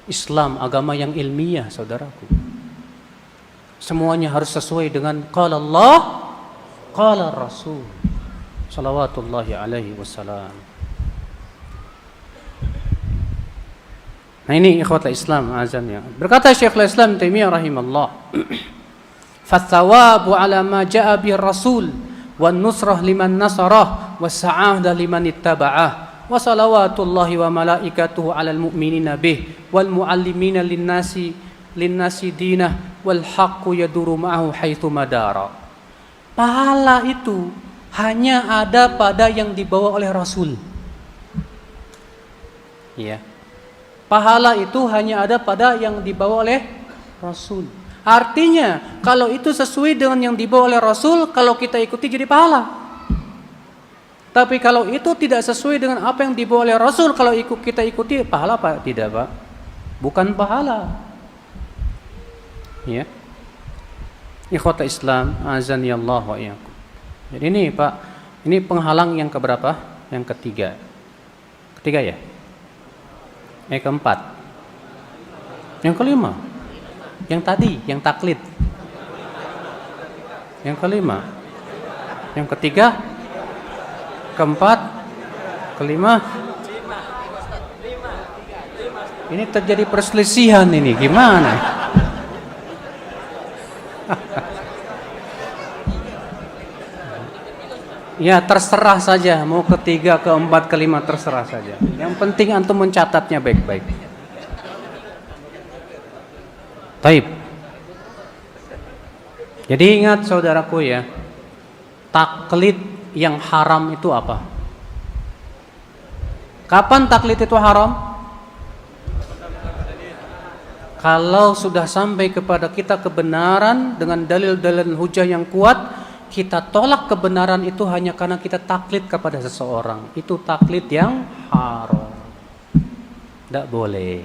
Islam agama yang ilmiah, saudaraku. Semuanya harus sesuai dengan qala Allah, qala Rasul salawatullahi alaihi wasallam. Nah ini ikhwata Islam azannya. Berkata Syekhul Islam Taimiyah rahimahullah, "Fatsawabu 'ala ma jaa'a bihi Rasul wan nusrah liman nasarah was sa'adah liman ittaba'ah wa salawatullahi wa malaikatuhu 'alal mu'minina bih wal mu'allimina linnasi dinah wal haqqu yaduru ma'ahu haitsu madara." Pahala itu hanya ada pada yang dibawa oleh Rasul. Ya. Pahala itu hanya ada pada yang dibawa oleh Rasul. Artinya, kalau itu sesuai dengan yang dibawa oleh Rasul, kalau kita ikuti jadi pahala. Tapi kalau itu tidak sesuai dengan apa yang dibawa oleh Rasul, kalau kita ikuti, pahala apa? Tidak, Pak. Bukan pahala. Ya. Ikhwata Islam, azani Allah wa iyyakum. Jadi ini, Pak, ini penghalang yang keberapa? Yang ketiga. Ketiga ya? Keempat. Yang kelima. Yang tadi, yang taklid. Yang kelima. Yang ketiga. Keempat. Kelima. Ini terjadi perselisihan ini, gimana? Ya terserah saja, mau ketiga, keempat, kelima, terserah saja. Yang penting antum mencatatnya baik-baik. Taib. Jadi ingat saudaraku ya, taklid yang haram itu apa? Kapan taklid itu haram? Kalau sudah sampai kepada kita kebenaran dengan dalil-dalil hujah yang kuat, kita tolak kebenaran itu hanya karena kita taklid kepada seseorang. Itu taklid yang haram. Tidak boleh.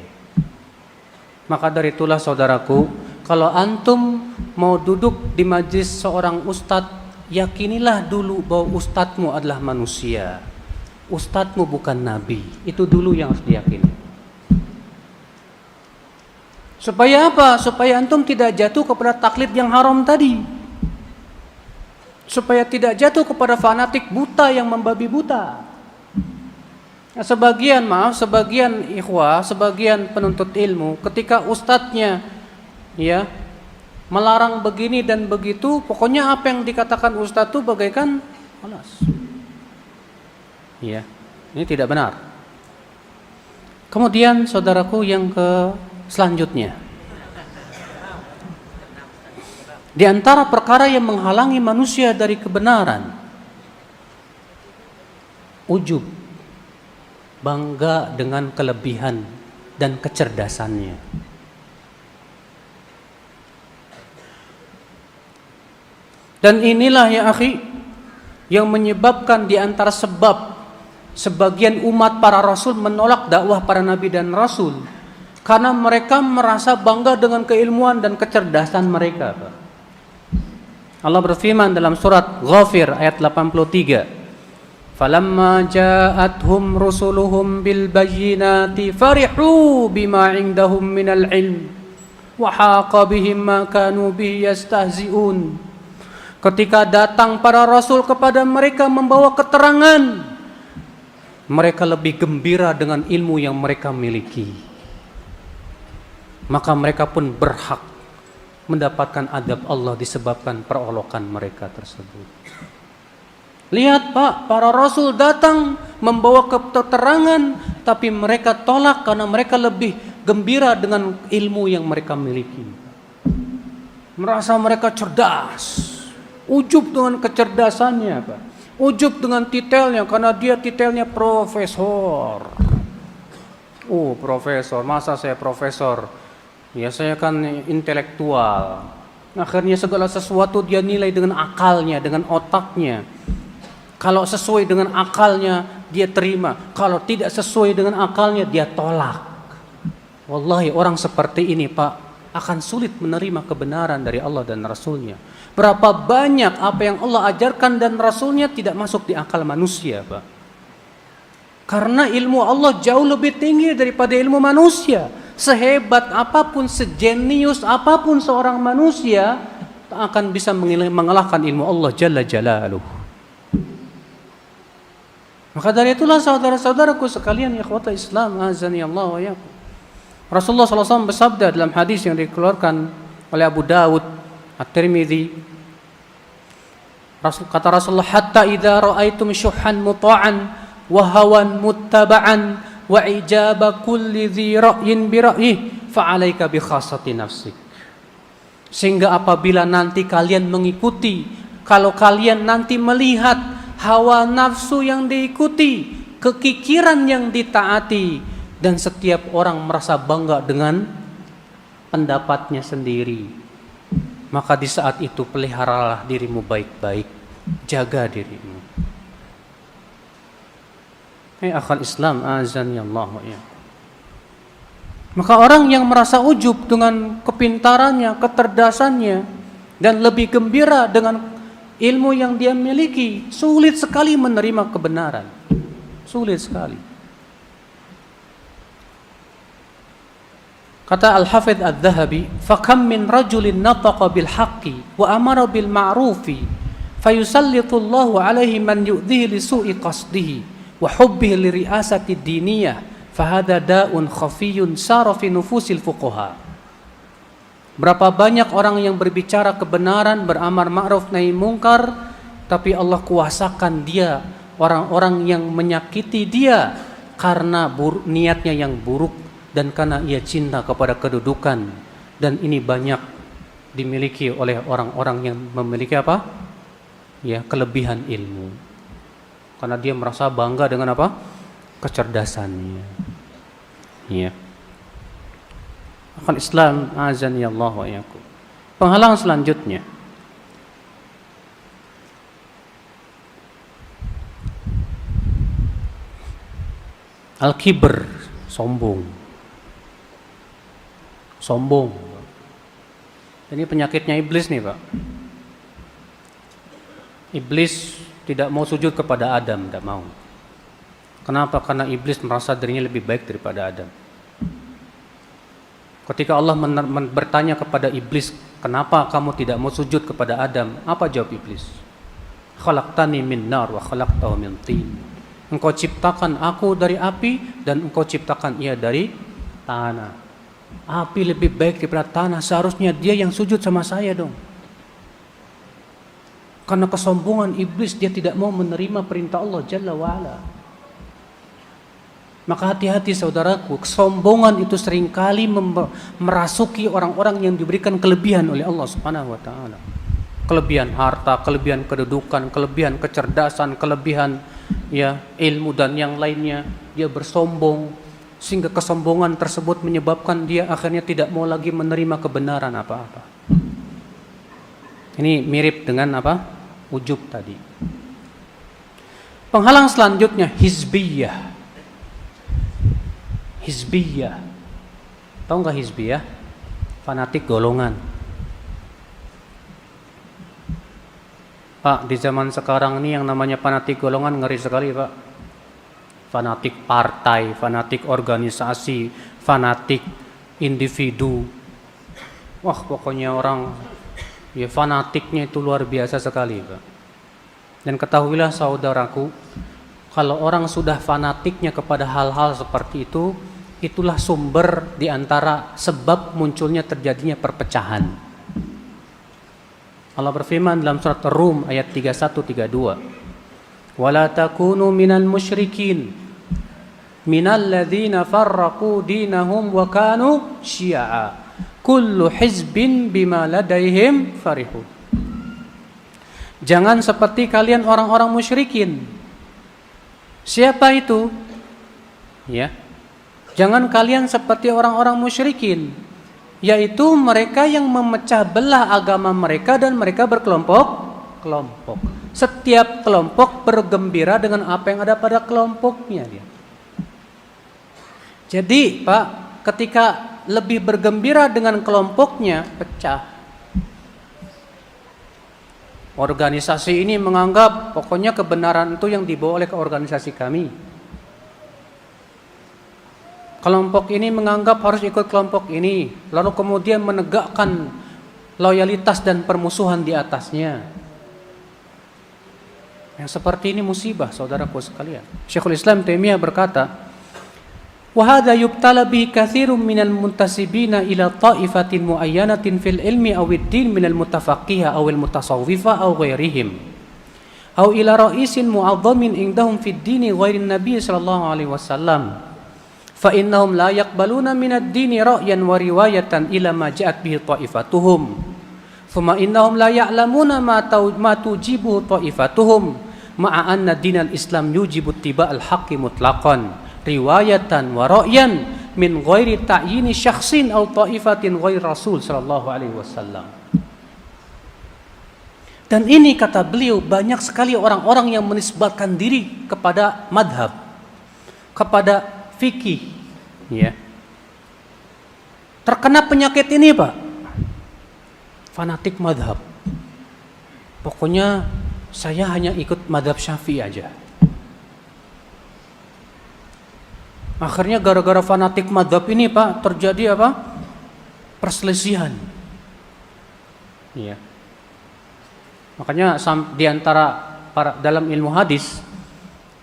Maka dari itulah saudaraku, kalau antum mau duduk di majlis seorang ustadz, yakinilah dulu bahwa ustadzmu adalah manusia. Ustadzmu bukan nabi. Itu dulu yang harus diyakini. Supaya apa? Supaya antum tidak jatuh kepada taklid yang haram tadi. Supaya tidak jatuh kepada fanatik buta yang membabi buta. Nah, sebagian ikhwah, sebagian penuntut ilmu, ketika ustadznya ya melarang begini dan begitu, pokoknya apa yang dikatakan ustadz itu bagaikan alas. Ya, ini tidak benar. Kemudian saudaraku yang selanjutnya, di antara perkara yang menghalangi manusia dari kebenaran, ujub, bangga dengan kelebihan dan kecerdasannya. Dan inilah ya akhi, yang menyebabkan di antara sebab sebagian umat para rasul menolak dakwah para nabi dan rasul, karena mereka merasa bangga dengan keilmuan dan kecerdasan mereka. Allah berfirman dalam surat Ghafir ayat 83, "Falamma ja'atuhum rusuluhum bil bayyinati farihu bima 'indahum minal 'ilm wa haqa bihim ma kanu bihi yastahzi'un." Ketika datang para rasul kepada mereka membawa keterangan, mereka lebih gembira dengan ilmu yang mereka miliki. Maka mereka pun berhak mendapatkan adab Allah disebabkan perolokan mereka tersebut. Lihat Pak, para rasul datang membawa keterangan, tapi mereka tolak karena mereka lebih gembira dengan ilmu yang mereka miliki. Merasa mereka cerdas, ujub dengan kecerdasannya Pak. Ujub dengan titelnya, karena dia titelnya profesor. Oh profesor, masa saya profesor? Ya saya kan intelektual. Akhirnya segala sesuatu dia nilai dengan akalnya, dengan otaknya. Kalau sesuai dengan akalnya dia terima, kalau tidak sesuai dengan akalnya dia tolak. Wallahi orang seperti ini Pak akan sulit menerima kebenaran dari Allah dan Rasulnya. Berapa banyak apa yang Allah ajarkan dan Rasulnya tidak masuk di akal manusia Pak. Karena ilmu Allah jauh lebih tinggi daripada ilmu manusia. Sehebat apapun, sejenius apapun seorang manusia, tak akan bisa mengalahkan ilmu Allah Jalla Jalaluh. Maka dari itulah saudara-saudaraku sekalian, ikhwata Islam, azani Allah wa iyyakum. Rasulullah SAW bersabda dalam hadis yang dikeluarkan oleh Abu Dawud, At-Tirmidzi, kata Rasulullah, hatta idza ra'aitum syuhan muta'an wa hawan muttaba'an wa ijaba kulli dhi ra'yin bi ra'yih fa'alaika bi khassati nafsik. Sehingga apabila nanti kalian mengikuti, kalau kalian nanti melihat hawa nafsu yang diikuti, kekikiran yang ditaati, dan setiap orang merasa bangga dengan pendapatnya sendiri. Maka di saat itu peliharalah dirimu baik-baik, jaga dirimu. Akhal Islam azan ya Allah ya. Maka orang yang merasa ujub dengan kepintarannya, kecerdasannya, dan lebih gembira dengan ilmu yang dia miliki, sulit sekali menerima kebenaran. Sulit sekali. Kata Al-Hafidh Adz-Dzahabi, "Fakam min rajulin nataqa bil haqqi wa amara bil ma'rufi, fayusallitullahu alaihi man yu'dhihi li su'i qasdihi wa hubbihi li ri'asati diniyah, fahadha da'un khafiyyun sara fi nufusil fuqaha." Berapa banyak orang yang berbicara kebenaran, beramar ma'ruf nahi mungkar, tapi Allah kuasakan dia, orang-orang yang menyakiti dia karena niatnya yang buruk dan karena ia cinta kepada kedudukan. Dan ini banyak dimiliki oleh orang-orang yang memiliki apa? Ya, kelebihan ilmu. Karena dia merasa bangga dengan apa? Kecerdasannya. Ya. Akan Islam azan ya Allah wa iyyakum. Penghalang selanjutnya, al-kibr, sombong. Sombong. Ini penyakitnya iblis nih, Pak. Iblis tidak mau sujud kepada Adam, tidak mau. Kenapa? Karena iblis merasa dirinya lebih baik daripada Adam. Ketika Allah bertanya kepada iblis, kenapa kamu tidak mau sujud kepada Adam? Apa jawab iblis? Khalaqtani min nar wa khalaqtahu min tin. Engkau ciptakan aku dari api dan engkau ciptakan ia dari tanah. Api lebih baik daripada tanah, seharusnya dia yang sujud sama saya dong. Karena kesombongan iblis, dia tidak mau menerima perintah Allah Jalla wa'ala. Maka hati-hati saudaraku, kesombongan itu seringkali merasuki orang-orang yang diberikan kelebihan oleh Allah Subhanahu wa taala. Kelebihan harta, kelebihan kedudukan, kelebihan kecerdasan, kelebihan ya ilmu dan yang lainnya. Dia bersombong sehingga kesombongan tersebut menyebabkan dia akhirnya tidak mau lagi menerima kebenaran apa-apa. Ini mirip dengan apa? Ujub tadi. Penghalang selanjutnya hizbiyah. Hizbiyah. Tahu nggak hizbiyah? Fanatik golongan. Pak, di zaman sekarang ini yang namanya fanatik golongan ngeri sekali, Pak. Fanatik partai, fanatik organisasi, fanatik individu. Wah, pokoknya orang ya fanatiknya itu luar biasa sekali, Pak. Dan ketahuilah saudaraku, kalau orang sudah fanatiknya kepada hal-hal seperti itu, itulah sumber di antara sebab munculnya terjadinya perpecahan. Allah berfirman dalam surat Ar-Rum ayat 31-32. Wala takunu minal musyrikin minal ladzina farraqu dinahum wa kanu syi'a. Kullu hizbin bima ladaihim farihun. Jangan seperti kalian orang-orang musyrikin. Siapa itu? Ya. Jangan kalian seperti orang-orang musyrikin, yaitu mereka yang memecah belah agama mereka dan mereka berkelompok-kelompok. Setiap kelompok bergembira dengan apa yang ada pada kelompoknya dia. Jadi, Pak, ketika lebih bergembira dengan kelompoknya, pecah. Organisasi ini menganggap pokoknya kebenaran itu yang dibawa oleh organisasi kami. Kelompok ini menganggap harus ikut kelompok ini, lalu kemudian menegakkan loyalitas dan permusuhan di atasnya. Yang seperti ini musibah, saudaraku sekalian. Syekhul Islam Taimiyah berkata, "Wa hadza yubtala bihi katsirun minal muntasibina ila ta'ifatin muayyanatin fil ilmi aw ad-din minal mutafaqqiha aw al-mutasawwifa aw ghairihim. Aw ila ra'isin mu'azzamin indahum fid dini ghairin nabiy sallallahu alaihi wasallam. Fa innahum la yaqbaluna minad dini ra'yan wa riwayatan ila ma ja'at bihi ta'ifatuhum. Thumma innahum la ya'lamuna ma tujibu ta'ifatuhum ma'a anna dinal Islam yujibu ittiba'al haqqi mutlaqan riwayatan wa ra'yan min ghairi ta'yini syakhsin aw ta'ifatin ghairi Rasul sallallahu alaihi wasallam. Dan ini kata beliau, banyak sekali orang-orang yang menisbatkan diri kepada madhab, kepada fikih, ya. Terkena penyakit ini, Pak. Fanatik madhab. Pokoknya saya hanya ikut madhab Syafi'i aja. Akhirnya gara-gara fanatik madhab ini, Pak, terjadi apa? Perselisihan. Iya. Makanya di antara dalam ilmu hadis,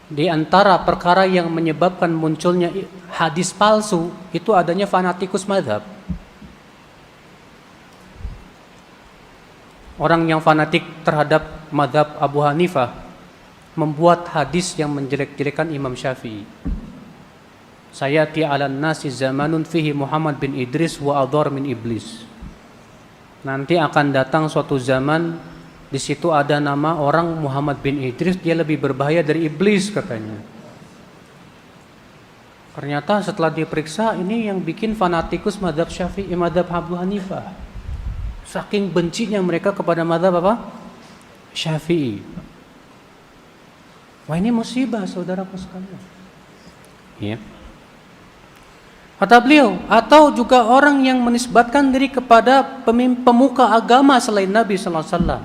di antara perkara yang menyebabkan munculnya hadis palsu itu adanya fanatikus madhab. Orang yang fanatik terhadap madhab Abu Hanifah membuat hadis yang menjelek-jelekan Imam Syafi'i. Sayati 'alan nasi zamanun fihi Muhammad bin Idris wa adhar min iblis. Nanti akan datang suatu zaman, di situ ada nama orang Muhammad bin Idris, dia lebih berbahaya dari iblis katanya. Ternyata setelah diperiksa, ini yang bikin fanatikus madhab Syafi'i, madhab Abu Hanifah. Saking bencinya mereka kepada madhab apa? Syafi'i. Wah, ini musibah saudaraku sekalian. Ya. Kata beliau, atau juga orang yang menisbatkan diri kepada pemuka agama selain Nabi sallallahu alaihi wasallam,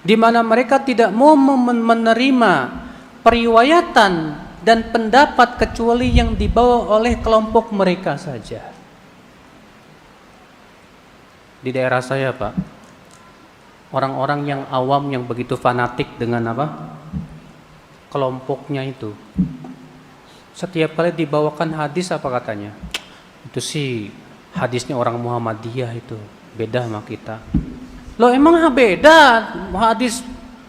di mana mereka tidak mau menerima periwayatan dan pendapat kecuali yang dibawa oleh kelompok mereka saja. Di daerah saya, Pak, orang-orang yang awam yang begitu fanatik dengan apa? Kelompoknya itu. Setiap kali dibawakan hadis apa katanya? Itu sih hadisnya orang Muhammadiyah itu, beda sama kita. Loh, emang beda hadis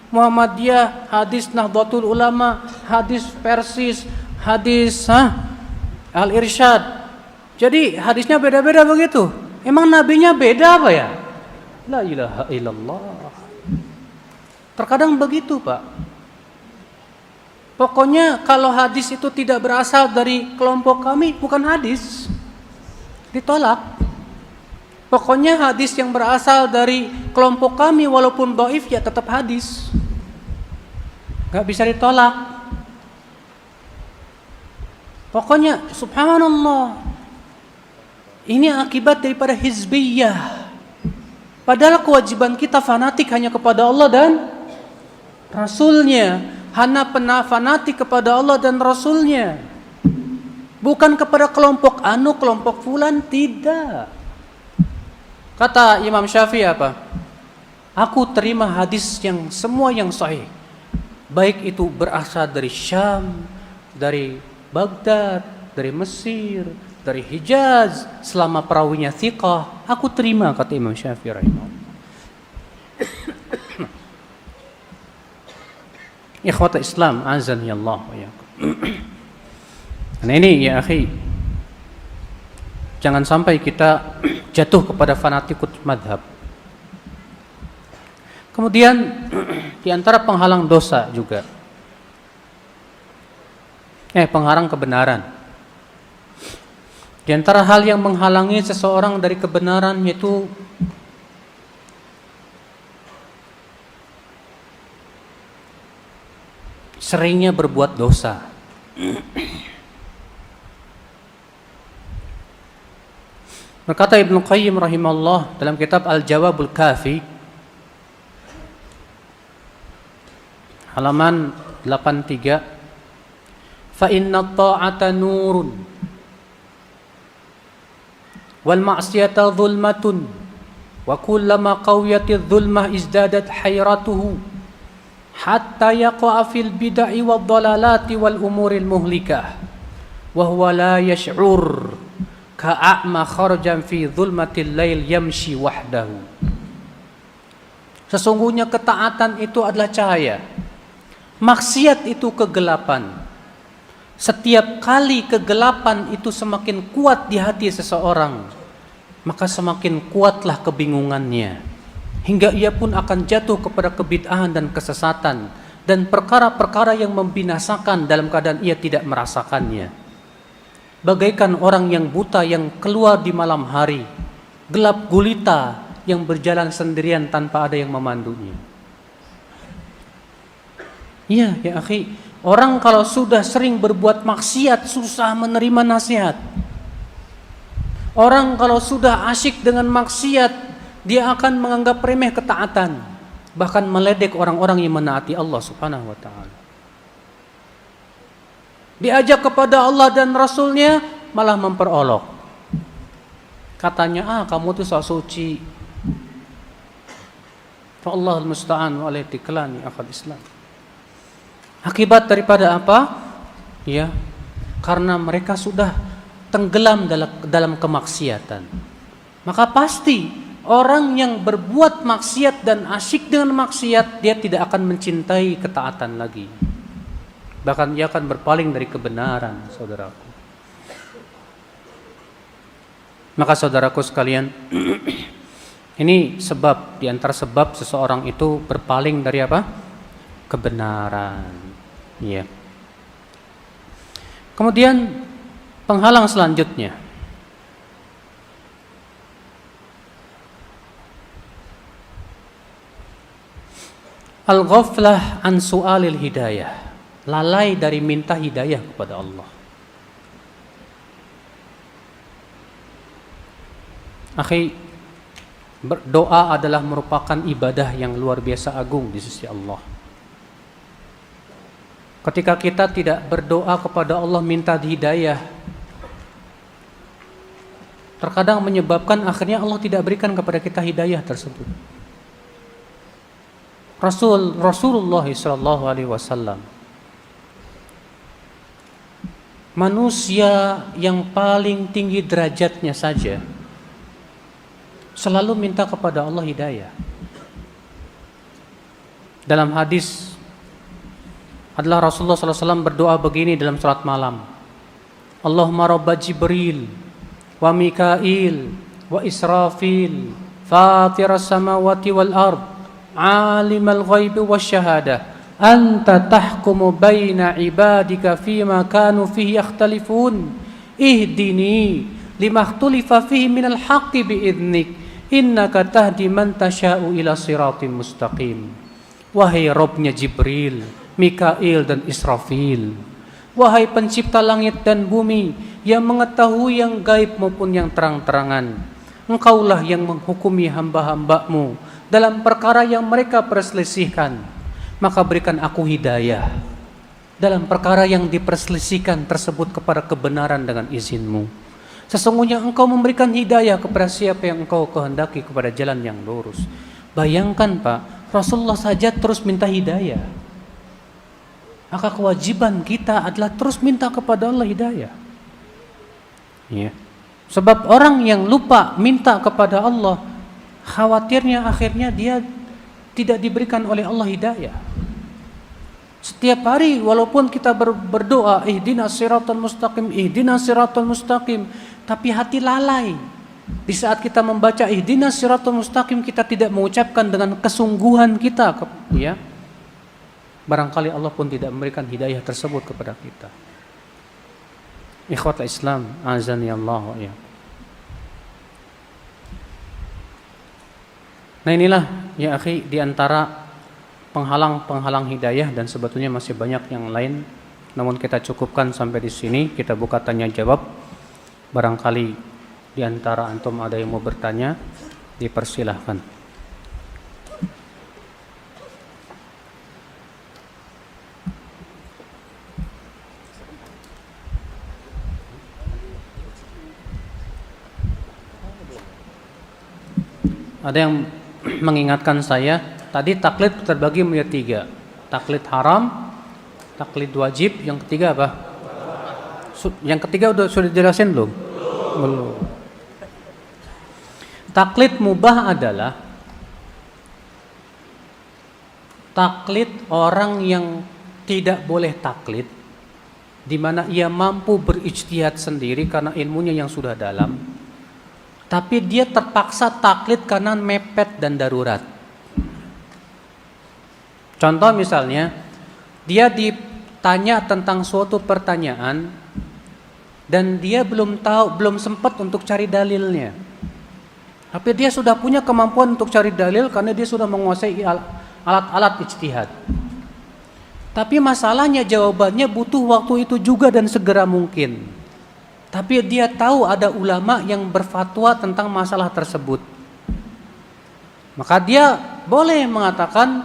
Muhammadiyah, hadis Nahdlatul Ulama, hadis Persis, hadis Al-Irsyad. Jadi hadisnya beda-beda begitu. Emang nabinya beda apa ya? La ilaha illallah. Terkadang begitu, Pak. Pokoknya kalau hadis itu tidak berasal dari kelompok kami, bukan hadis. Ditolak. Pokoknya hadis yang berasal dari kelompok kami walaupun dhaif ya tetap hadis. Gak bisa ditolak. Pokoknya subhanallah, ini akibat daripada hizbiyah. Padahal kewajiban kita fanatik hanya kepada Allah dan Rasulnya. Hanya fanatik kepada Allah dan Rasulnya. Bukan kepada kelompok anu, kelompok fulan, tidak. Kata Imam Syafi'i apa? Aku terima hadis yang semua yang sahih. Baik itu berasal dari Syam, dari Baghdad, dari Mesir, dari Hijaz, selama perawinya thiqah, aku terima, kata Imam Syafi'i rahimahullah. Ikhwata Islam, azani Allah wa yakum. Nah ini ya akhi, jangan sampai kita jatuh kepada fanatikut madhab. Kemudian di antara penghalang dosa juga, penghalang kebenaran. Di antara hal yang menghalangi seseorang dari kebenaran yaitu seringnya berbuat dosa. Berkata Ibnu Qayyim rahimahullah dalam kitab Al-Jawabul Kafi halaman 83, fa inna ta'ata nurun wal ma'siyata dhulmatun wa kullama qawiyatiz dhulmah izdadat hayratuhu hatta yaqa'a fil bid'i wad dalalati wal umuril muhlikah wa huwa la yash'ur ka'a'ma kharajan fi dhulmatil lail yamshi wahdahu. Sesungguhnya ketaatan itu adalah cahaya, maksiat itu kegelapan. Setiap kali kegelapan itu semakin kuat di hati seseorang, maka semakin kuatlah kebingungannya, hingga ia pun akan jatuh kepada kebid'ahan dan kesesatan dan perkara-perkara yang membinasakan dalam keadaan ia tidak merasakannya. Bagaikan orang yang buta yang keluar di malam hari, gelap gulita yang berjalan sendirian tanpa ada yang memandunya. Iya, ya akhi, orang kalau sudah sering berbuat maksiat susah menerima nasihat. Orang kalau sudah asyik dengan maksiat, dia akan menganggap remeh ketaatan, bahkan meledek orang-orang yang menaati Allah Subhanahu wa taala. Diajak kepada Allah dan Rasulnya malah memperolok. Katanya, kamu tuh sok suci. Fa Allahul musta'an wa alaihi tiklani akhal Islam. Akibat daripada apa? Ya, karena mereka sudah tenggelam dalam kemaksiatan. Maka pasti orang yang berbuat maksiat dan asyik dengan maksiat, dia tidak akan mencintai ketaatan lagi. Bahkan ia akan berpaling dari kebenaran, saudaraku. Maka saudaraku sekalian, ini sebab, di antara sebab seseorang itu berpaling dari apa? Kebenaran. Ya. Kemudian penghalang selanjutnya, al-ghaflah an su'alil hidayah, lalai dari minta hidayah kepada Allah. Akhi, berdoa adalah merupakan ibadah yang luar biasa agung di sisi Allah. Ketika kita tidak berdoa kepada Allah minta hidayah, terkadang menyebabkan akhirnya Allah tidak berikan kepada kita hidayah tersebut. Rasulullah SAW, manusia yang paling tinggi derajatnya saja, selalu minta kepada Allah hidayah. Dalam hadis adalah Rasulullah SAW berdoa begini dalam salat malam. Allahumma rabba Jibril wa Mikail wa Israfil fatiras samawati wal ard alimal ghaibi wasyahadah anta tahkumu baina ibadika fima kanu fihi yakhtalifun ihdini lima ikhtulifa fihi minal haqqi biidnik innaka tahdi man tasha'u ila siratim mustaqim. Wahai Rabbnya Jibril, Mikail dan Israfil, wahai pencipta langit dan bumi yang mengetahui yang gaib maupun yang terang-terangan, Engkaulah yang menghukumi hamba-hambamu dalam perkara yang mereka perselisihkan, maka berikan aku hidayah dalam perkara yang diperselisihkan tersebut kepada kebenaran dengan izin-Mu. Sesungguhnya Engkau memberikan hidayah kepada siapa yang Engkau kehendaki kepada jalan yang lurus. Bayangkan Pak, Rasulullah saja terus minta hidayah. Maka kewajiban kita adalah terus minta kepada Allah hidayah. Ya. Sebab orang yang lupa minta kepada Allah, khawatirnya akhirnya dia tidak diberikan oleh Allah hidayah. Setiap hari walaupun kita berdoa ihdinas siratal mustaqim, ihdinas siratal mustaqim, tapi hati lalai. Di saat kita membaca ihdinas siratal mustaqim, kita tidak mengucapkan dengan kesungguhan kita, ya. Barangkali Allah pun tidak memberikan hidayah tersebut kepada kita. Ikhwatul Islam, azani Allah ya. Nah inilah ya akhi, di antara penghalang-penghalang hidayah, dan sebetulnya masih banyak yang lain. Namun kita cukupkan sampai di sini. Kita buka tanya jawab. Barangkali di antara antum ada yang mau bertanya, dipersilahkan. Ada yang mengingatkan saya, tadi taklid terbagi menjadi 3. Taklid haram, taklid wajib, yang ketiga apa? Yang ketiga sudah dijelasin belum? Belum. Taklid mubah adalah taklid orang yang tidak boleh taklid, di mana ia mampu berijtihad sendiri karena ilmunya yang sudah dalam, tapi dia terpaksa taklid karena mepet dan darurat. Contoh misalnya, Dia ditanya tentang suatu pertanyaan dan dia belum tahu, belum sempat untuk cari dalilnya. Tapi dia sudah punya kemampuan untuk cari dalil karena dia sudah menguasai alat-alat ijtihad. Tapi masalahnya jawabannya butuh waktu itu juga dan segera mungkin. Tapi dia tahu ada ulama yang berfatwa tentang masalah tersebut. Maka dia boleh mengatakan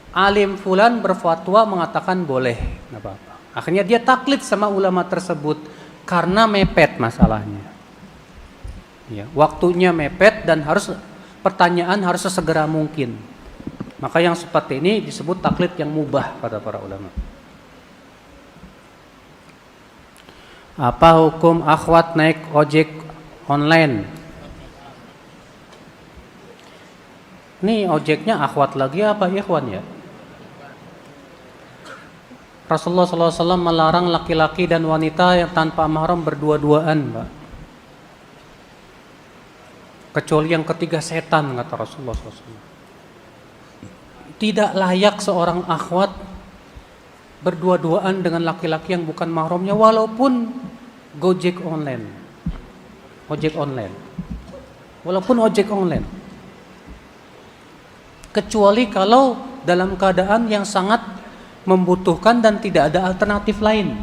alim fulan berfatwa mengatakan boleh, enggak apa-apa. Akhirnya dia taklid sama ulama tersebut karena mepet masalahnya. Ya, waktunya mepet dan pertanyaan harus sesegera mungkin. Maka yang seperti ini disebut taklid yang mubah kata para ulama. Apa hukum akhwat naik ojek online? Ini ojeknya akhwat lagi apa ikhwan ya? Rasulullah SAW melarang laki-laki dan wanita yang tanpa mahram berdua-duaan, Pak. Kecuali yang ketiga setan, kata Rasulullah SAW. Tidak layak seorang akhwat berdua-duaan dengan laki-laki yang bukan mahramnya walaupun Gojek online. Ojek online. Walaupun ojek online. Kecuali kalau dalam keadaan yang sangat membutuhkan dan tidak ada alternatif lain.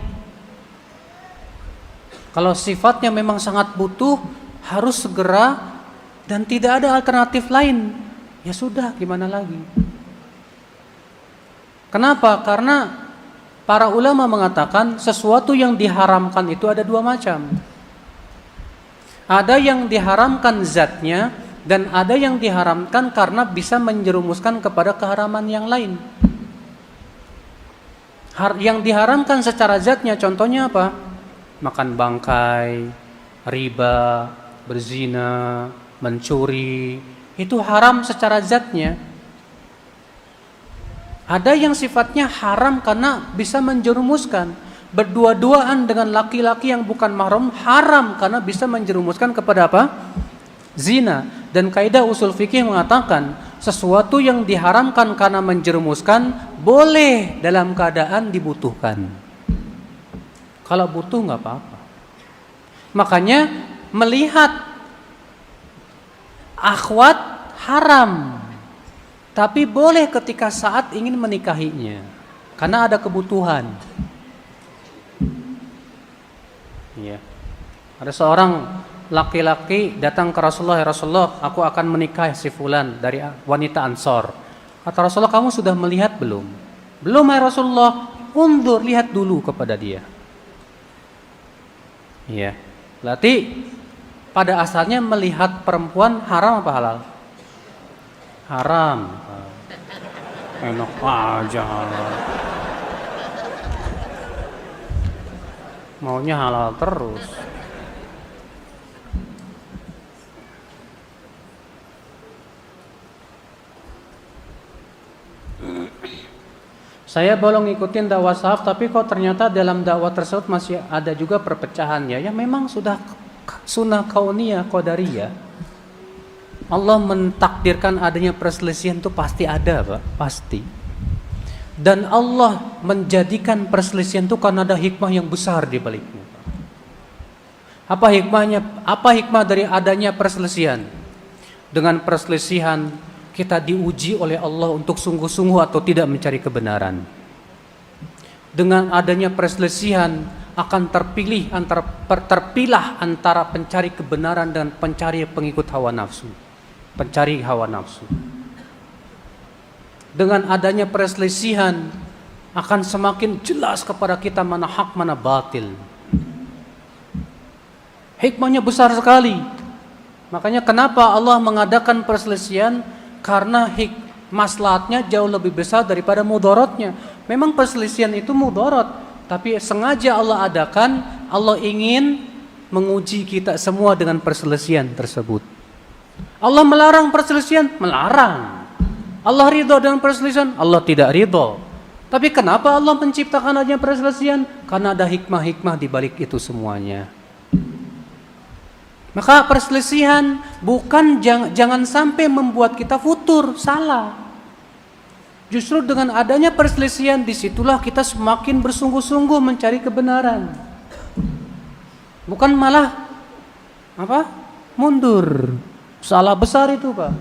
Kalau sifatnya memang sangat butuh, harus segera dan tidak ada alternatif lain, ya sudah, gimana lagi? Kenapa? Karena para ulama mengatakan sesuatu yang diharamkan itu ada dua macam. Ada yang diharamkan zatnya dan ada yang diharamkan karena bisa menjerumuskan kepada keharaman yang lain. Yang diharamkan secara zatnya contohnya apa? Makan bangkai, riba, berzina, mencuri, itu haram secara zatnya. Ada yang sifatnya haram karena bisa menjerumuskan. Berdua-duaan dengan laki-laki yang bukan mahram haram karena bisa menjerumuskan kepada apa? Zina. Dan kaidah usul fikih mengatakan sesuatu yang diharamkan karena menjerumuskan boleh dalam keadaan dibutuhkan. Kalau butuh nggak apa-apa. Makanya melihat akhwat haram, tapi boleh ketika saat ingin menikahinya karena ada kebutuhan. Ya. Ada seorang laki-laki datang ke Rasulullah, ya Rasulullah, aku akan menikah si fulan dari wanita Ansor. Kata Rasulullah, kamu sudah melihat belum? Belum ya Rasulullah. Undur, lihat dulu kepada dia. Ya. Berarti pada asalnya melihat perempuan haram apa halal? Haram. Enak aja. Maunya halal terus. Saya belum ngikutin dakwah salaf, tapi kok ternyata dalam dakwah tersebut masih ada juga perpecahannya. Ya memang sudah sunnah kauniyah qadariyah. Allah mentakdirkan adanya perselisihan itu pasti ada, Pak, pasti. Dan Allah menjadikan perselisihan itu karena ada hikmah yang besar di baliknya. Apa hikmahnya? Apa hikmah dari adanya perselisihan? Dengan perselisihan kita diuji oleh Allah untuk sungguh-sungguh atau tidak mencari kebenaran. Dengan adanya perselisihan akan terpilah antara pencari kebenaran dan pencari pengikut hawa nafsu, pencari hawa nafsu. Dengan adanya perselisihan akan semakin jelas kepada kita mana hak mana batil. Hikmahnya besar sekali. Makanya kenapa Allah mengadakan perselisihan? Karena maslahatnya jauh lebih besar daripada mudaratnya. Memang perselisihan itu mudarat, tapi sengaja Allah adakan. Allah ingin menguji kita semua dengan perselisihan tersebut. Allah melarang perselisihan, melarang. Allah ridho dengan perselisihan, Allah tidak ridho. Tapi kenapa Allah menciptakan adanya perselisihan? Karena ada hikmah-hikmah di balik itu semuanya. Maka perselisihan jangan sampai membuat kita futur, salah. Justru dengan adanya perselisihan, disitulah kita semakin bersungguh-sungguh mencari kebenaran. Bukan malah mundur. Salah besar itu, Pak.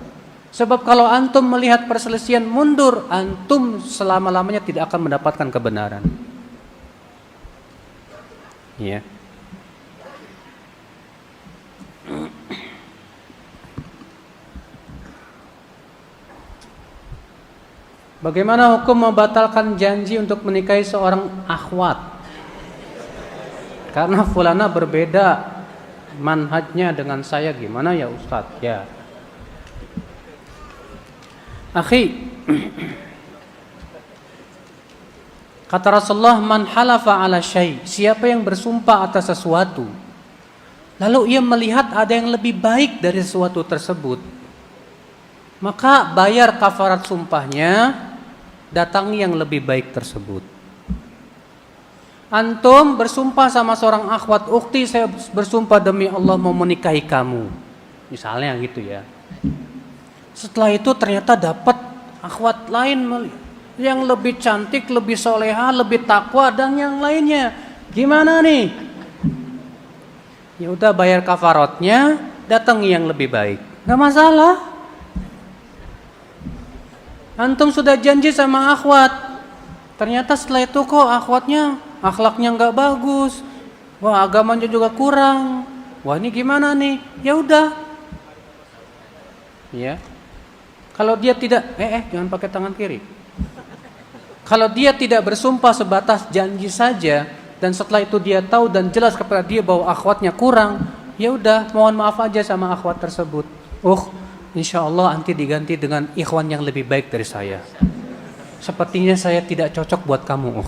Sebab kalau antum melihat perselisihan mundur, antum selama-lamanya tidak akan mendapatkan kebenaran. Ya. Bagaimana hukum membatalkan janji untuk menikahi seorang akhwat? Karena fulana berbeda manhajnya dengan saya, gimana ya Ustadz? Ya. Akhi, kata Rasulullah, man halafa ala syai, siapa yang bersumpah atas sesuatu, lalu ia melihat ada yang lebih baik dari sesuatu tersebut, maka bayar kafarat sumpahnya, datangi yang lebih baik tersebut. Antum bersumpah sama seorang akhwat, ukhti, saya bersumpah demi Allah mau menikahi kamu, misalnya gitu ya. Setelah itu ternyata dapat akhwat lain yang lebih cantik, lebih soleha, lebih takwa dan yang lainnya. Gimana nih? Ya udah, bayar kafaratnya, datangi yang lebih baik, nggak masalah. Antum sudah janji sama akhwat, ternyata setelah itu kok akhwatnya akhlaknya nggak bagus, wah agamanya juga kurang, wah ini gimana nih? Ya udah, ya. Kalau dia tidak, jangan pakai tangan kiri. Kalau dia tidak bersumpah sebatas janji saja, dan setelah itu dia tahu dan jelas kepada dia bahwa akhwatnya kurang, ya udah, mohon maaf aja sama akhwat tersebut. Insya Allah nanti diganti dengan ikhwan yang lebih baik dari saya. Sepertinya saya tidak cocok buat kamu.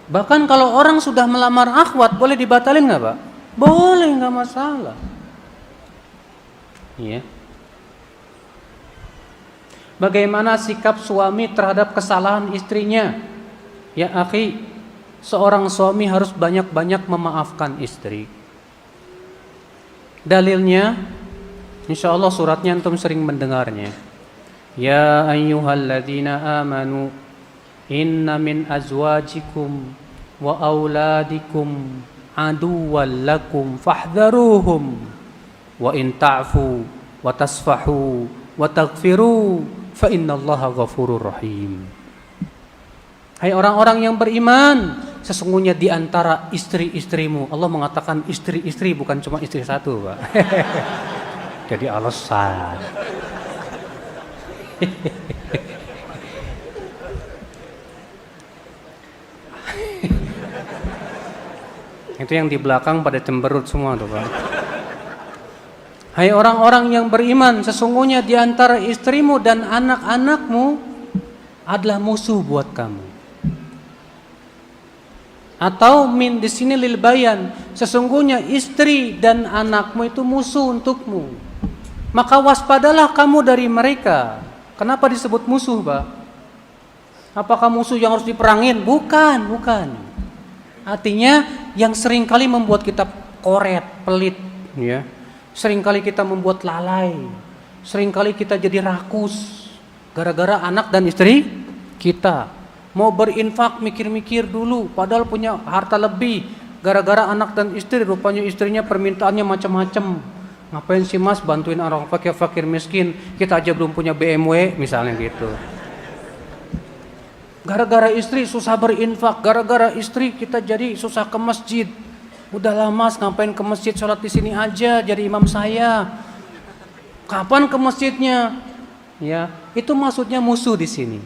Bahkan kalau orang sudah melamar akhwat, boleh dibatalin nggak, Pak? Boleh, nggak masalah. Iya. Bagaimana sikap suami terhadap kesalahan istrinya? Ya akhi, seorang suami harus banyak-banyak memaafkan istri. Dalilnya, insya Allah suratnya antum sering mendengarnya. Ya ayyuhalladzina amanu, inna min azwajikum wa auladikum aduwwan lakum fahdharuhum wa in ta'fu wa tasfahu wa taghfiru fa innallaha ghafurur rahim. Hai orang-orang yang beriman, sesungguhnya di antara istri-istrimu, Allah mengatakan istri-istri, bukan cuma istri satu, Pak. Jadi alasan. Itu yang di belakang pada cemberut semua tuh, Pak. Hai orang-orang yang beriman, sesungguhnya di antara istrimu dan anak-anakmu adalah musuh buat kamu. Atau min di sini lil bayan, sesungguhnya istri dan anakmu itu musuh untukmu. Maka waspadalah kamu dari mereka. Kenapa disebut musuh, Pak? Apakah musuh yang harus diperangin? Bukan. Artinya yang seringkali membuat kita koret, pelit, ya. Seringkali kita membuat lalai. Seringkali kita jadi rakus gara-gara anak dan istri kita. Mau berinfak mikir-mikir dulu, padahal punya harta lebih. Gara-gara anak dan istri, rupanya istrinya permintaannya macam-macam. Ngapain sih mas bantuin orang fakir miskin? Kita aja belum punya BMW, misalnya gitu. Gara-gara istri susah berinfak, gara-gara istri kita jadi susah ke masjid. Udahlah mas, ngapain ke masjid, sholat di sini aja, jadi imam saya. Kapan ke masjidnya? Ya, itu maksudnya musuh di sini.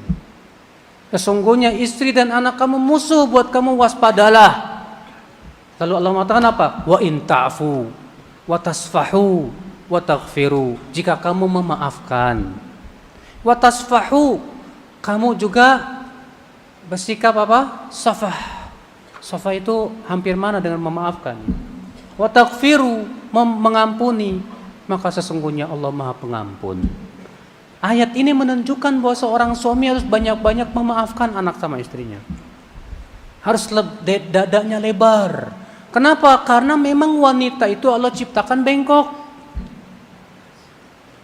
Sesungguhnya istri dan anak kamu musuh buat kamu, waspadalah. Lalu Allah mengatakan apa? Wa in ta'fu wa tasfahu wa taghfiru. Jika kamu memaafkan, wa tasfahu, kamu juga bersikap apa? Safah. Safah itu hampir mana dengan memaafkan. Wa taghfiru, mengampuni, maka sesungguhnya Allah Maha Pengampun. Ayat ini menunjukkan bahwa seorang suami harus banyak-banyak memaafkan anak sama istrinya. Harus dadanya lebar, Kenapa? Karena memang wanita itu Allah ciptakan bengkok.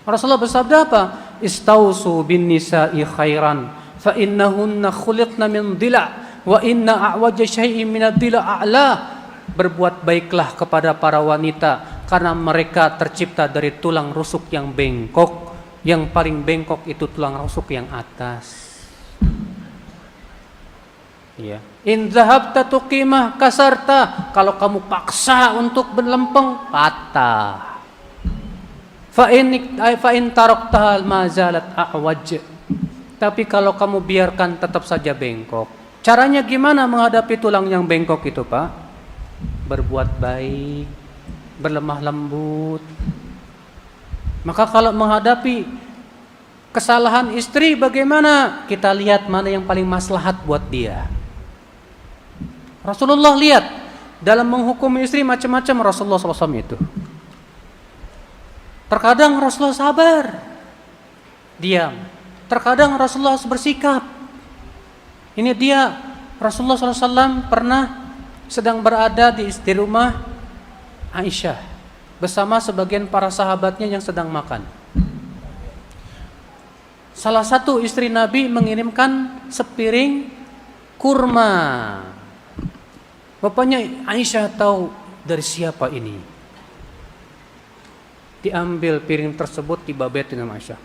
Rasulullah bersabda apa? Istausu bin nisa'i khairan fa innahunna khuliqna min dhila' wa inna a'waja syai'in min ad-dhila' a'la. Berbuat baiklah kepada para wanita karena mereka tercipta dari tulang rusuk yang bengkok. Yang paling bengkok itu tulang rusuk yang atas. Ya. In dhahabta tuqimah kasarta. Kalau kamu paksa untuk berlempeng, patah. Fa in taraktaha ma zalat a'waj. Tapi kalau kamu biarkan tetap saja bengkok. Caranya gimana menghadapi tulang yang bengkok itu, Pak? Berbuat baik, berlemah lembut. Maka kalau menghadapi kesalahan istri bagaimana? Kita lihat mana yang paling maslahat buat dia. Rasulullah lihat dalam menghukum istri macam-macam Rasulullah SAW itu. Terkadang Rasulullah sabar, diam. Terkadang Rasulullah bersikap. Ini dia Rasulullah SAW pernah sedang berada di rumah Aisyah bersama sebagian para sahabatnya yang sedang makan. Salah satu istri Nabi mengirimkan sepiring kurma. Bapaknya Aisyah tahu dari siapa ini. Diambil piring tersebut dibabetin sama Aisyah.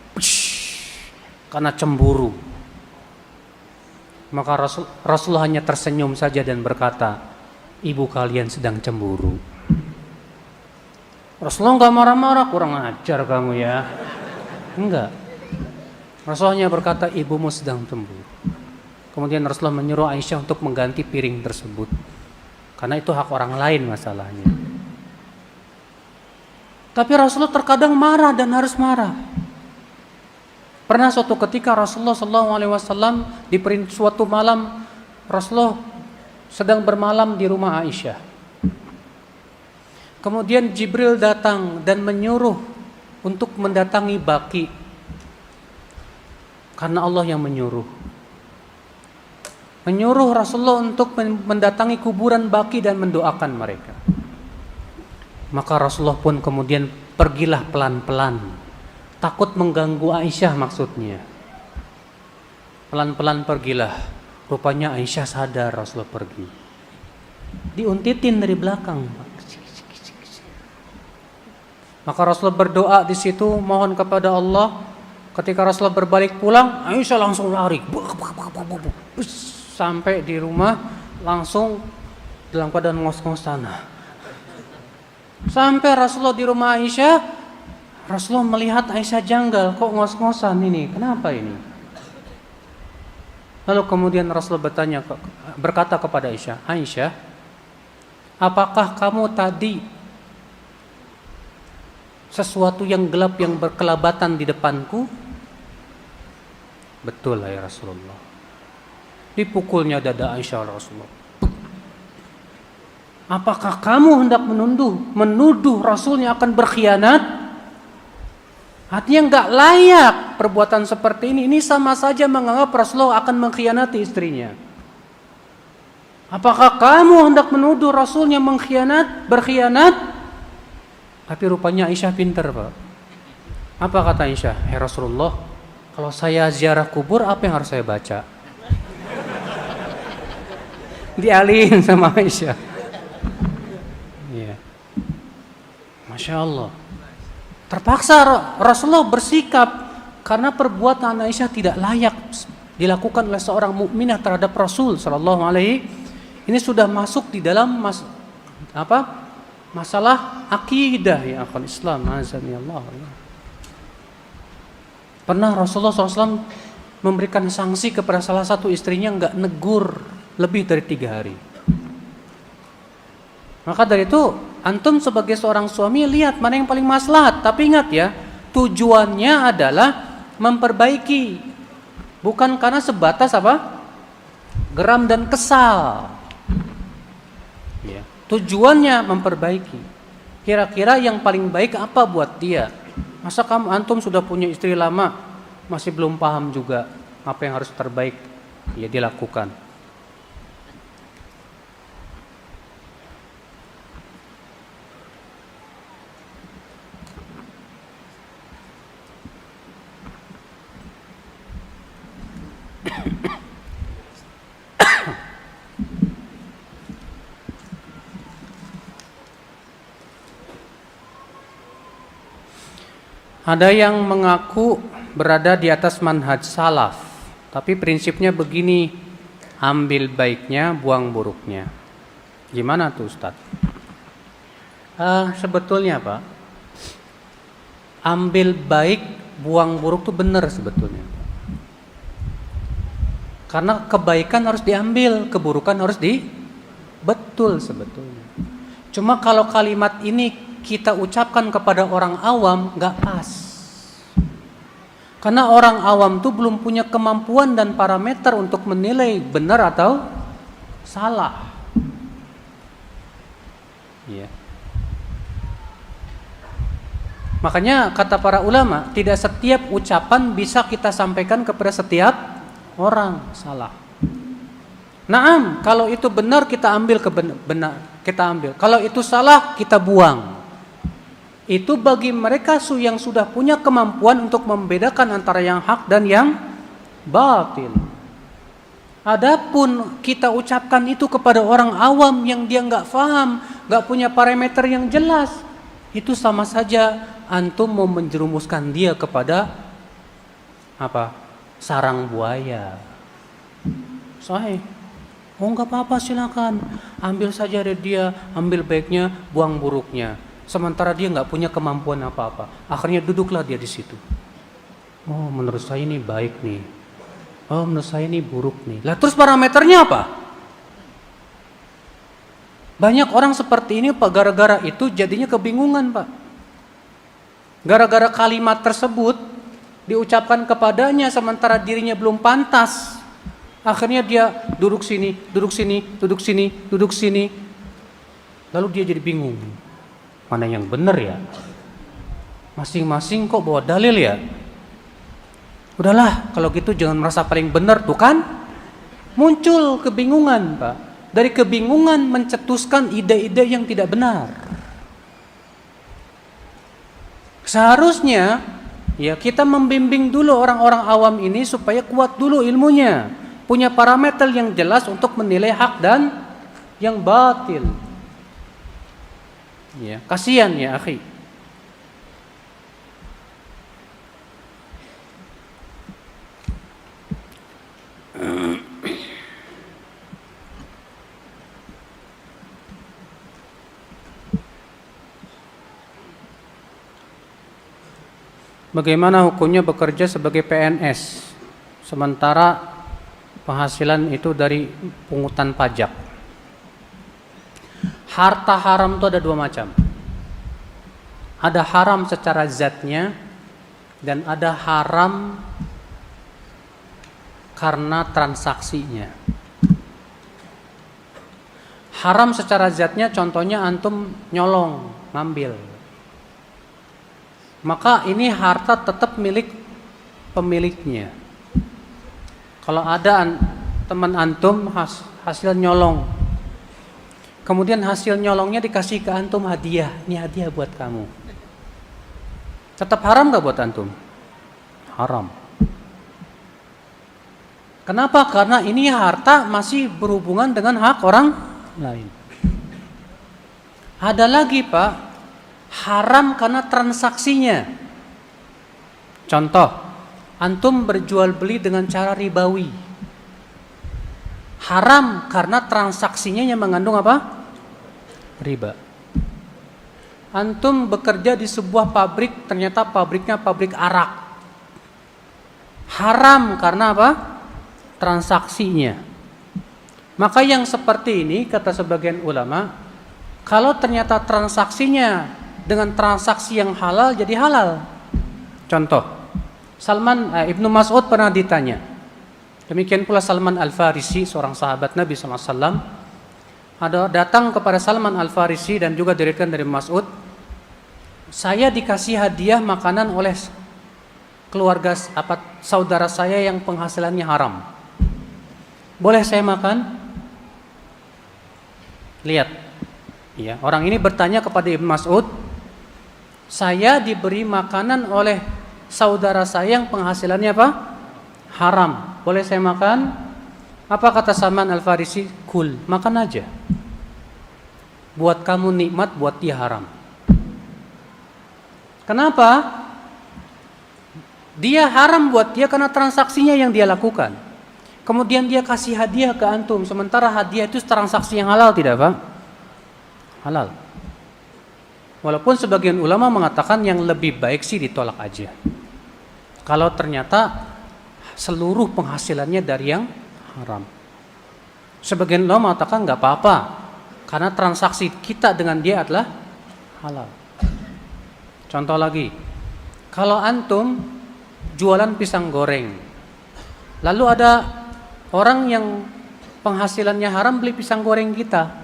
Karena cemburu. Maka Rasulullah hanya tersenyum saja dan berkata, ibu kalian sedang cemburu. Rasulullah enggak marah-marah, kurang ajar kamu ya. Enggak. Rasulullah hanya berkata, ibumu sedang cemburu. Kemudian Rasulullah menyuruh Aisyah untuk mengganti piring tersebut. Karena itu hak orang lain masalahnya. Tapi Rasulullah terkadang marah dan harus marah. Pernah suatu ketika Rasulullah SAW di suatu malam Rasulullah sedang bermalam di rumah Aisyah. Kemudian Jibril datang dan menyuruh untuk mendatangi Baqi. Karena Allah yang menyuruh. Menyuruh Rasulullah untuk mendatangi kuburan Baqi dan mendoakan mereka. Maka Rasulullah pun kemudian pergilah pelan-pelan. Takut mengganggu Aisyah maksudnya. Pelan-pelan pergilah. Rupanya Aisyah sadar Rasulullah pergi. Diuntitin dari belakang. Maka Rasulullah berdoa di situ mohon kepada Allah. Ketika Rasulullah berbalik pulang, Aisyah langsung lari. Sampai di rumah langsung dalam keadaan ngos-ngosan. Sampai Rasulullah di rumah Aisyah, Rasulullah melihat Aisyah janggal, kok ngos-ngosan ini? Kenapa ini? Lalu kemudian Rasulullah berkata kepada Aisyah, Aisyah, apakah kamu tadi sesuatu yang gelap yang berkelabatan di depanku? Betul ya Rasulullah. Dipukulnya dada Aisyah Rasulullah. Apakah kamu hendak menuduh Rasulnya akan berkhianat? Artinya enggak layak perbuatan seperti ini. Ini sama saja menganggap Rasulullah akan mengkhianati istrinya. Apakah kamu hendak menuduh Rasulnya berkhianat? Tapi rupanya Aisyah pintar, Pak. Apa kata Aisyah? Rasulullah, kalau saya ziarah kubur, apa yang harus saya baca? Dialihin sama Aisyah. Ya. Masya Allah. Terpaksa Rasulullah bersikap karena perbuatan Aisyah tidak layak dilakukan oleh seorang mukminah terhadap Rasul sallallahu alaihi. Ini sudah masuk di dalam masalah akidah ya akhwal Islam, azani Allah. Pernah Rasulullah SAW memberikan sanksi kepada salah satu istrinya enggak negur lebih dari 3 hari. Maka dari itu antum sebagai seorang suami lihat mana yang paling maslahat. Tapi ingat ya, tujuannya adalah memperbaiki, bukan karena sebatas geram dan kesal. Ya. Tujuannya memperbaiki. Kira-kira yang paling baik apa buat dia? Masa antum sudah punya istri lama masih belum paham juga apa yang harus terbaik ya dilakukan. Ada yang mengaku berada di atas manhaj salaf, tapi prinsipnya begini, ambil baiknya, buang buruknya. Gimana tuh Ustaz? Sebetulnya Pak, ambil baik, buang buruk tuh benar sebetulnya. Karena kebaikan harus diambil, keburukan harus betul sebetulnya. Cuma kalau kalimat ini kita ucapkan kepada orang awam nggak pas. Karena orang awam tuh belum punya kemampuan dan parameter untuk menilai benar atau salah. Ya. Makanya kata para ulama, tidak setiap ucapan bisa kita sampaikan kepada setiap orang salah. Naam, kalau itu benar kita ambil kita ambil. Kalau itu salah kita buang. Itu bagi mereka yang sudah punya kemampuan untuk membedakan antara yang hak dan yang batil. Adapun kita ucapkan itu kepada orang awam yang dia nggak paham, nggak punya parameter yang jelas, itu sama saja antum mau menjerumuskan dia kepada apa? Sarang buaya. Sahih. Oh nggak apa-apa, silakan ambil saja dari dia, ambil baiknya, buang buruknya. Sementara dia nggak punya kemampuan apa-apa. Akhirnya duduklah dia di situ. Oh, menurut saya ini baik nih. Oh, menurut saya ini buruk nih. Lah terus parameternya apa? Banyak orang seperti ini Pak, gara-gara itu jadinya kebingungan Pak. Gara-gara kalimat tersebut diucapkan kepadanya sementara dirinya belum pantas. Akhirnya dia duduk sini, duduk sini, duduk sini, duduk sini. Lalu dia jadi bingung. Mana yang benar ya? Masing-masing kok bawa dalil ya? Udahlah, kalau gitu jangan merasa paling benar tuh kan? Muncul kebingungan Pak. Dari kebingungan mencetuskan ide-ide yang tidak benar. Seharusnya ya kita membimbing dulu orang-orang awam ini supaya kuat dulu ilmunya, punya parameter yang jelas untuk menilai hak dan yang batil. Ya, kasihan ya akhi. Bagaimana hukumnya bekerja sebagai PNS sementara penghasilan itu dari pungutan pajak? Harta haram itu ada dua macam. Ada haram secara zatnya dan ada haram karena transaksinya. Haram secara zatnya contohnya antum nyolong, ngambil. Maka ini harta tetap milik pemiliknya. Kalau ada teman antum hasil nyolong, kemudian hasil nyolongnya dikasih ke antum hadiah, ini hadiah buat kamu. Tetap haram gak buat antum? Haram. Kenapa? Karena ini harta masih berhubungan dengan hak orang lain. Ada lagi Pak, haram karena transaksinya. Contoh, antum berjual beli dengan cara ribawi. Haram karena transaksinya yang mengandung apa? Riba. Antum bekerja di sebuah pabrik, ternyata pabriknya pabrik arak. Haram karena apa? Transaksinya. Maka yang seperti ini kata sebagian ulama, kalau ternyata transaksinya dengan transaksi yang halal jadi halal. Contoh, Ibnu Mas'ud pernah ditanya. Demikian pula Salman Al-Farisi, seorang sahabat Nabi SAW, ada datang kepada Salman Al-Farisi dan juga diriwayatkan dari Mas'ud, saya dikasih hadiah makanan oleh keluarga saudara saya yang penghasilannya haram. Boleh saya makan? Lihat, ya, orang ini bertanya kepada Ibnu Mas'ud, saya diberi makanan oleh saudara saya yang penghasilannya apa? Haram. boleh saya makan? Apa kata Salman Al-Farisi? Kul, makan aja. Buat kamu nikmat, buat dia haram. Kenapa? Dia haram buat dia karena transaksinya yang dia lakukan. Kemudian dia kasih hadiah ke antum, sementara hadiah itu transaksi yang halal, tidak Pak? Halal. Walaupun sebagian ulama mengatakan yang lebih baik sih ditolak aja. Kalau ternyata seluruh penghasilannya dari yang haram. Sebagian ulama mengatakan nggak apa-apa, karena transaksi kita dengan dia adalah halal. Contoh lagi, kalau antum jualan pisang goreng, lalu ada orang yang penghasilannya haram beli pisang goreng kita,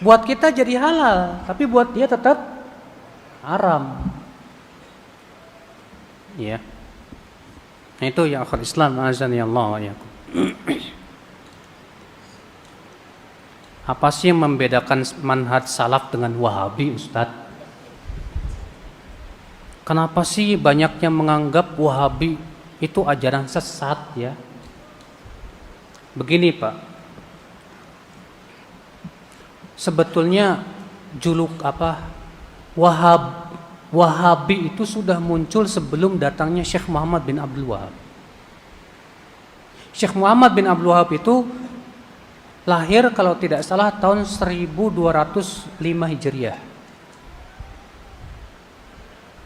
buat kita jadi halal, tapi buat dia tetap haram. Ya. Nah, itu ya akhul Islam, azan ya Allah wa iyyakum. Apa sih yang membedakan manhaj salaf dengan Wahabi, Ustaz? Kenapa sih banyak yang menganggap Wahabi itu ajaran sesat ya? Begini Pak, sebetulnya juluk Wahabi itu sudah muncul sebelum datangnya Syekh Muhammad bin Abdul Wahab. Syekh Muhammad bin Abdul Wahab itu lahir kalau tidak salah tahun 1205 Hijriah.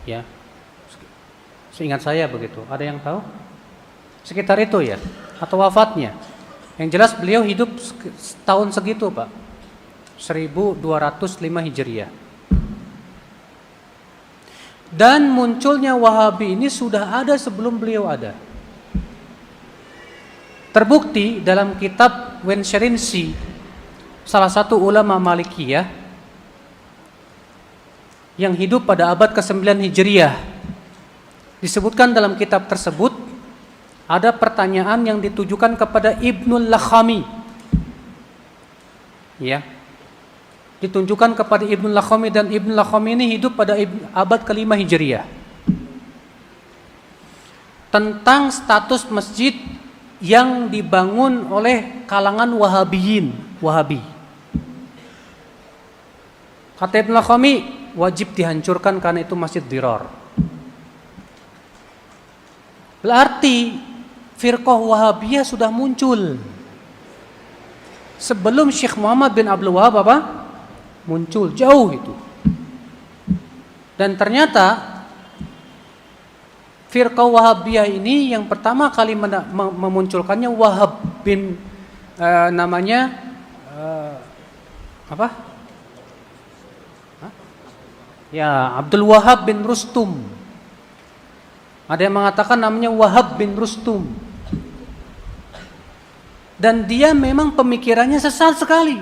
Ya. Seingat saya begitu. Ada yang tahu? Sekitar itu ya, atau wafatnya. Yang jelas beliau hidup tahun segitu, Pak. 1205 Hijriah. Dan munculnya Wahabi ini sudah ada sebelum beliau ada. Terbukti dalam kitab Wensharinsi, salah satu ulama Malikiyah yang hidup pada abad ke-9 Hijriah. Disebutkan dalam kitab tersebut ada pertanyaan yang ditujukan kepada Ibnul Lakhami. Ya. Ditunjukkan kepada Ibnul Lakhami, dan Ibnul Lakhami ini hidup pada abad ke-5 Hijriah. Tentang status masjid yang dibangun oleh kalangan Wahabiyin, Wahabi. Kata Ibnul Lakhami, wajib dihancurkan karena itu masjid dirar. Berarti firqah Wahabiyah sudah muncul sebelum Syekh Muhammad bin Abdul Wahab muncul, jauh itu. Dan ternyata firqah Wahabiyah ini yang pertama kali memunculkannya Wahab bin Abdul Wahab bin Rustum. Ada yang mengatakan namanya Wahab bin Rustum. Dan dia memang pemikirannya sesat sekali.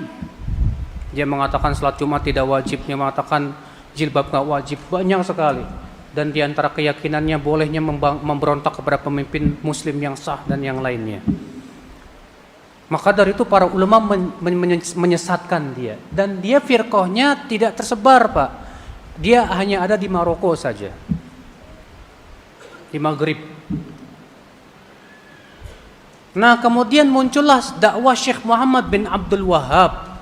Dia mengatakan salat Jumat tidak wajib, dia mengatakan jilbab enggak wajib, banyak sekali. Dan di antara keyakinannya bolehnya memberontak kepada pemimpin muslim yang sah dan yang lainnya. Maka dari itu para ulama menyesatkan dia. Dan dia firqahnya tidak tersebar, Pak. Dia hanya ada di Maroko saja, di Maghrib. Nah, kemudian muncullah dakwah Syekh Muhammad bin Abdul Wahab.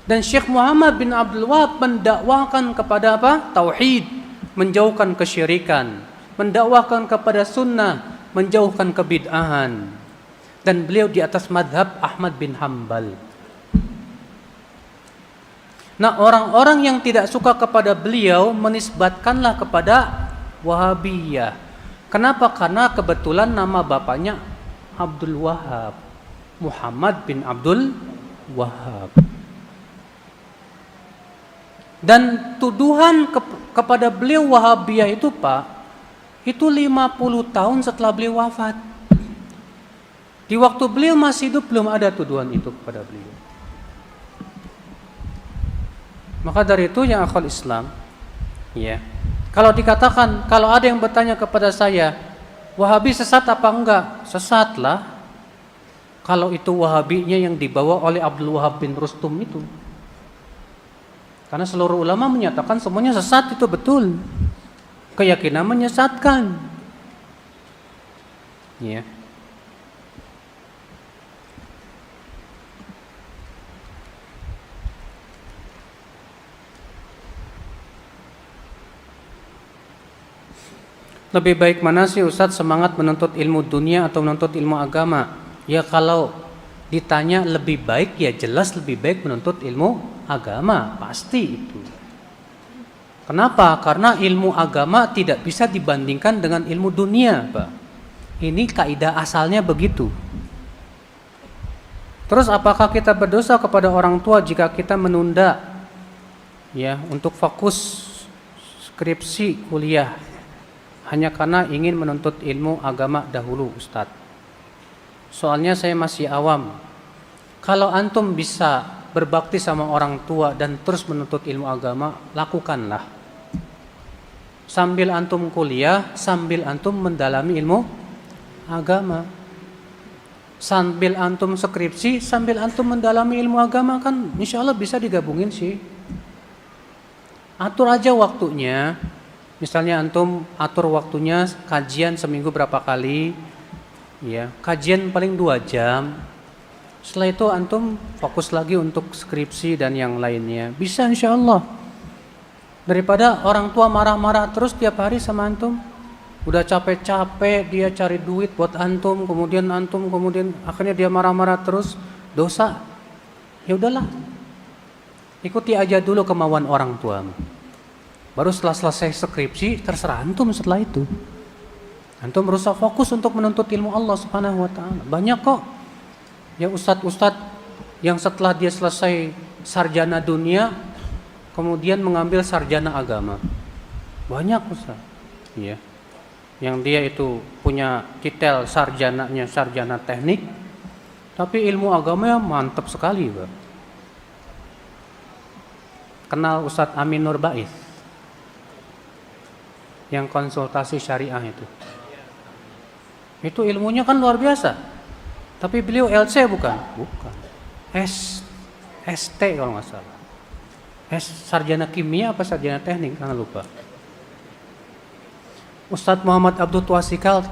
Dan Syekh Muhammad bin Abdul Wahab mendakwakan kepada Tauhid, menjauhkan kesyirikan, mendakwakan kepada sunnah, menjauhkan kebid'ahan. Dan beliau di atas madhab Ahmad bin Hanbal. Nah, orang-orang yang tidak suka kepada beliau menisbatkanlah kepada Wahabiyah. Kenapa? Karena kebetulan nama bapaknya Abdul Wahab, Muhammad bin Abdul Wahab. Dan tuduhan kepada beliau Wahabiyah itu, Pak, itu 50 tahun setelah beliau wafat. Di waktu beliau masih hidup belum ada tuduhan itu kepada beliau. Maka dari itu yang akhwal Islam, ya. Kalau dikatakan, kalau ada yang bertanya kepada saya, Wahabi sesat apa enggak? Sesatlah. Kalau itu Wahabinya yang dibawa oleh Abdul Wahab bin Rustum itu. Karena seluruh ulama menyatakan semuanya sesat, itu betul. Keyakinan menyesatkan. Ya. Lebih baik mana sih Ustadz, semangat menuntut ilmu dunia atau menuntut ilmu agama? Ya kalau ditanya lebih baik, ya jelas lebih baik menuntut ilmu agama, pasti itu. Kenapa? Karena ilmu agama tidak bisa dibandingkan dengan ilmu dunia, Pak. Ini kaidah asalnya begitu. Terus apakah kita berdosa kepada orang tua jika kita menunda ya untuk fokus skripsi kuliah hanya karena ingin menuntut ilmu agama dahulu, Ustadz? Soalnya saya masih awam. Kalau antum bisa berbakti sama orang tua dan terus menuntut ilmu agama, lakukanlah. Sambil antum kuliah, sambil antum mendalami ilmu agama. Sambil antum skripsi, sambil antum mendalami ilmu agama, kan insya Allah bisa digabungin sih. Atur aja waktunya. Misalnya antum atur waktunya kajian seminggu berapa kali, ya kajian paling 2 jam. Setelah itu antum fokus lagi untuk skripsi dan yang lainnya. Bisa insya Allah. Daripada orang tua marah-marah terus tiap hari sama antum. Udah capek-capek dia cari duit buat antum, kemudian akhirnya dia marah-marah terus, dosa. Ya udahlah. Ikuti aja dulu kemauan orang tua. Baru setelah selesai skripsi, terserah antum setelah itu. Antum berusaha fokus untuk menuntut ilmu Allah Subhanahu wa taala. Banyak kok ya ustadz-ustadz yang setelah dia selesai sarjana dunia kemudian mengambil sarjana agama. Banyak ustadz. Ya. Yang dia itu punya titel sarjananya sarjana teknik, tapi ilmu agamanya mantap sekali, Pak. Kenal Ustadz Amin Nur Baiz yang konsultasi syariah itu ilmunya kan luar biasa, tapi beliau LC bukan ST kalau nggak salah, sarjana kimia apa sarjana teknik, jangan lupa. Ustadz Muhammad Abdul Twasikal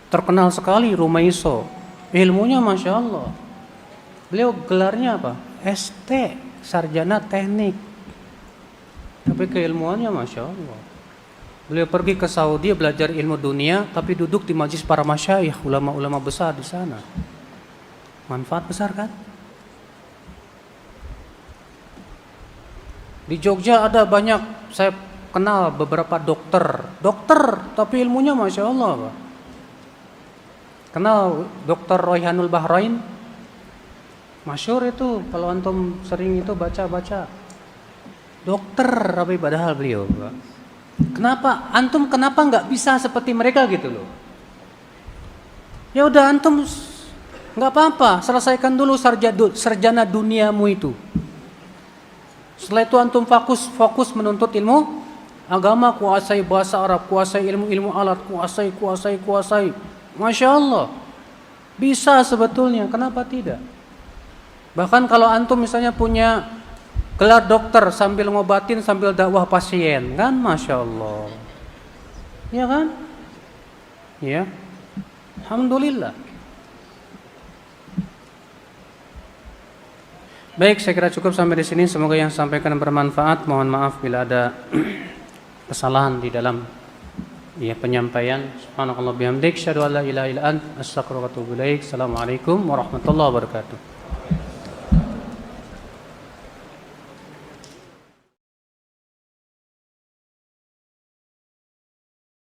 terkenal sekali, Rumaiso, ilmunya masya Allah, beliau gelarnya apa? ST, sarjana teknik. Tapi keilmuannya masya Allah. Beliau pergi ke Saudi belajar ilmu dunia, tapi duduk di majlis para masyayikh, ulama-ulama besar di sana. Manfaat besar kan? Di Jogja ada banyak, saya kenal beberapa dokter, tapi ilmunya masya Allah, Pak. Kenal Dokter Royhanul Bahrain? Masyhur itu, kalau antum sering itu baca-baca. Dokter, tapi padahal beliau, Pak. Kenapa nggak bisa seperti mereka gitu loh? Ya udah antum nggak apa-apa, selesaikan dulu sarjana duniamu itu. Setelah itu antum fokus menuntut ilmu agama, kuasai bahasa Arab, kuasai ilmu alat, kuasai. Masya Allah, bisa sebetulnya, kenapa tidak? Bahkan kalau antum misalnya punya gelar dokter sambil ngobatin sambil dakwah pasien, kan masya Allah, ya kan? Ya, alhamdulillah. Baik, saya kira cukup sampai di sini. Semoga yang sampaikan bermanfaat. Mohon maaf bila ada kesalahan di dalam penyampaian. Subhanakallah bihamdik, asyhadu an la ilaha illa anta, astaghfiruka wa atubu ilaik. Assalamualaikum warahmatullahi wabarakatuh.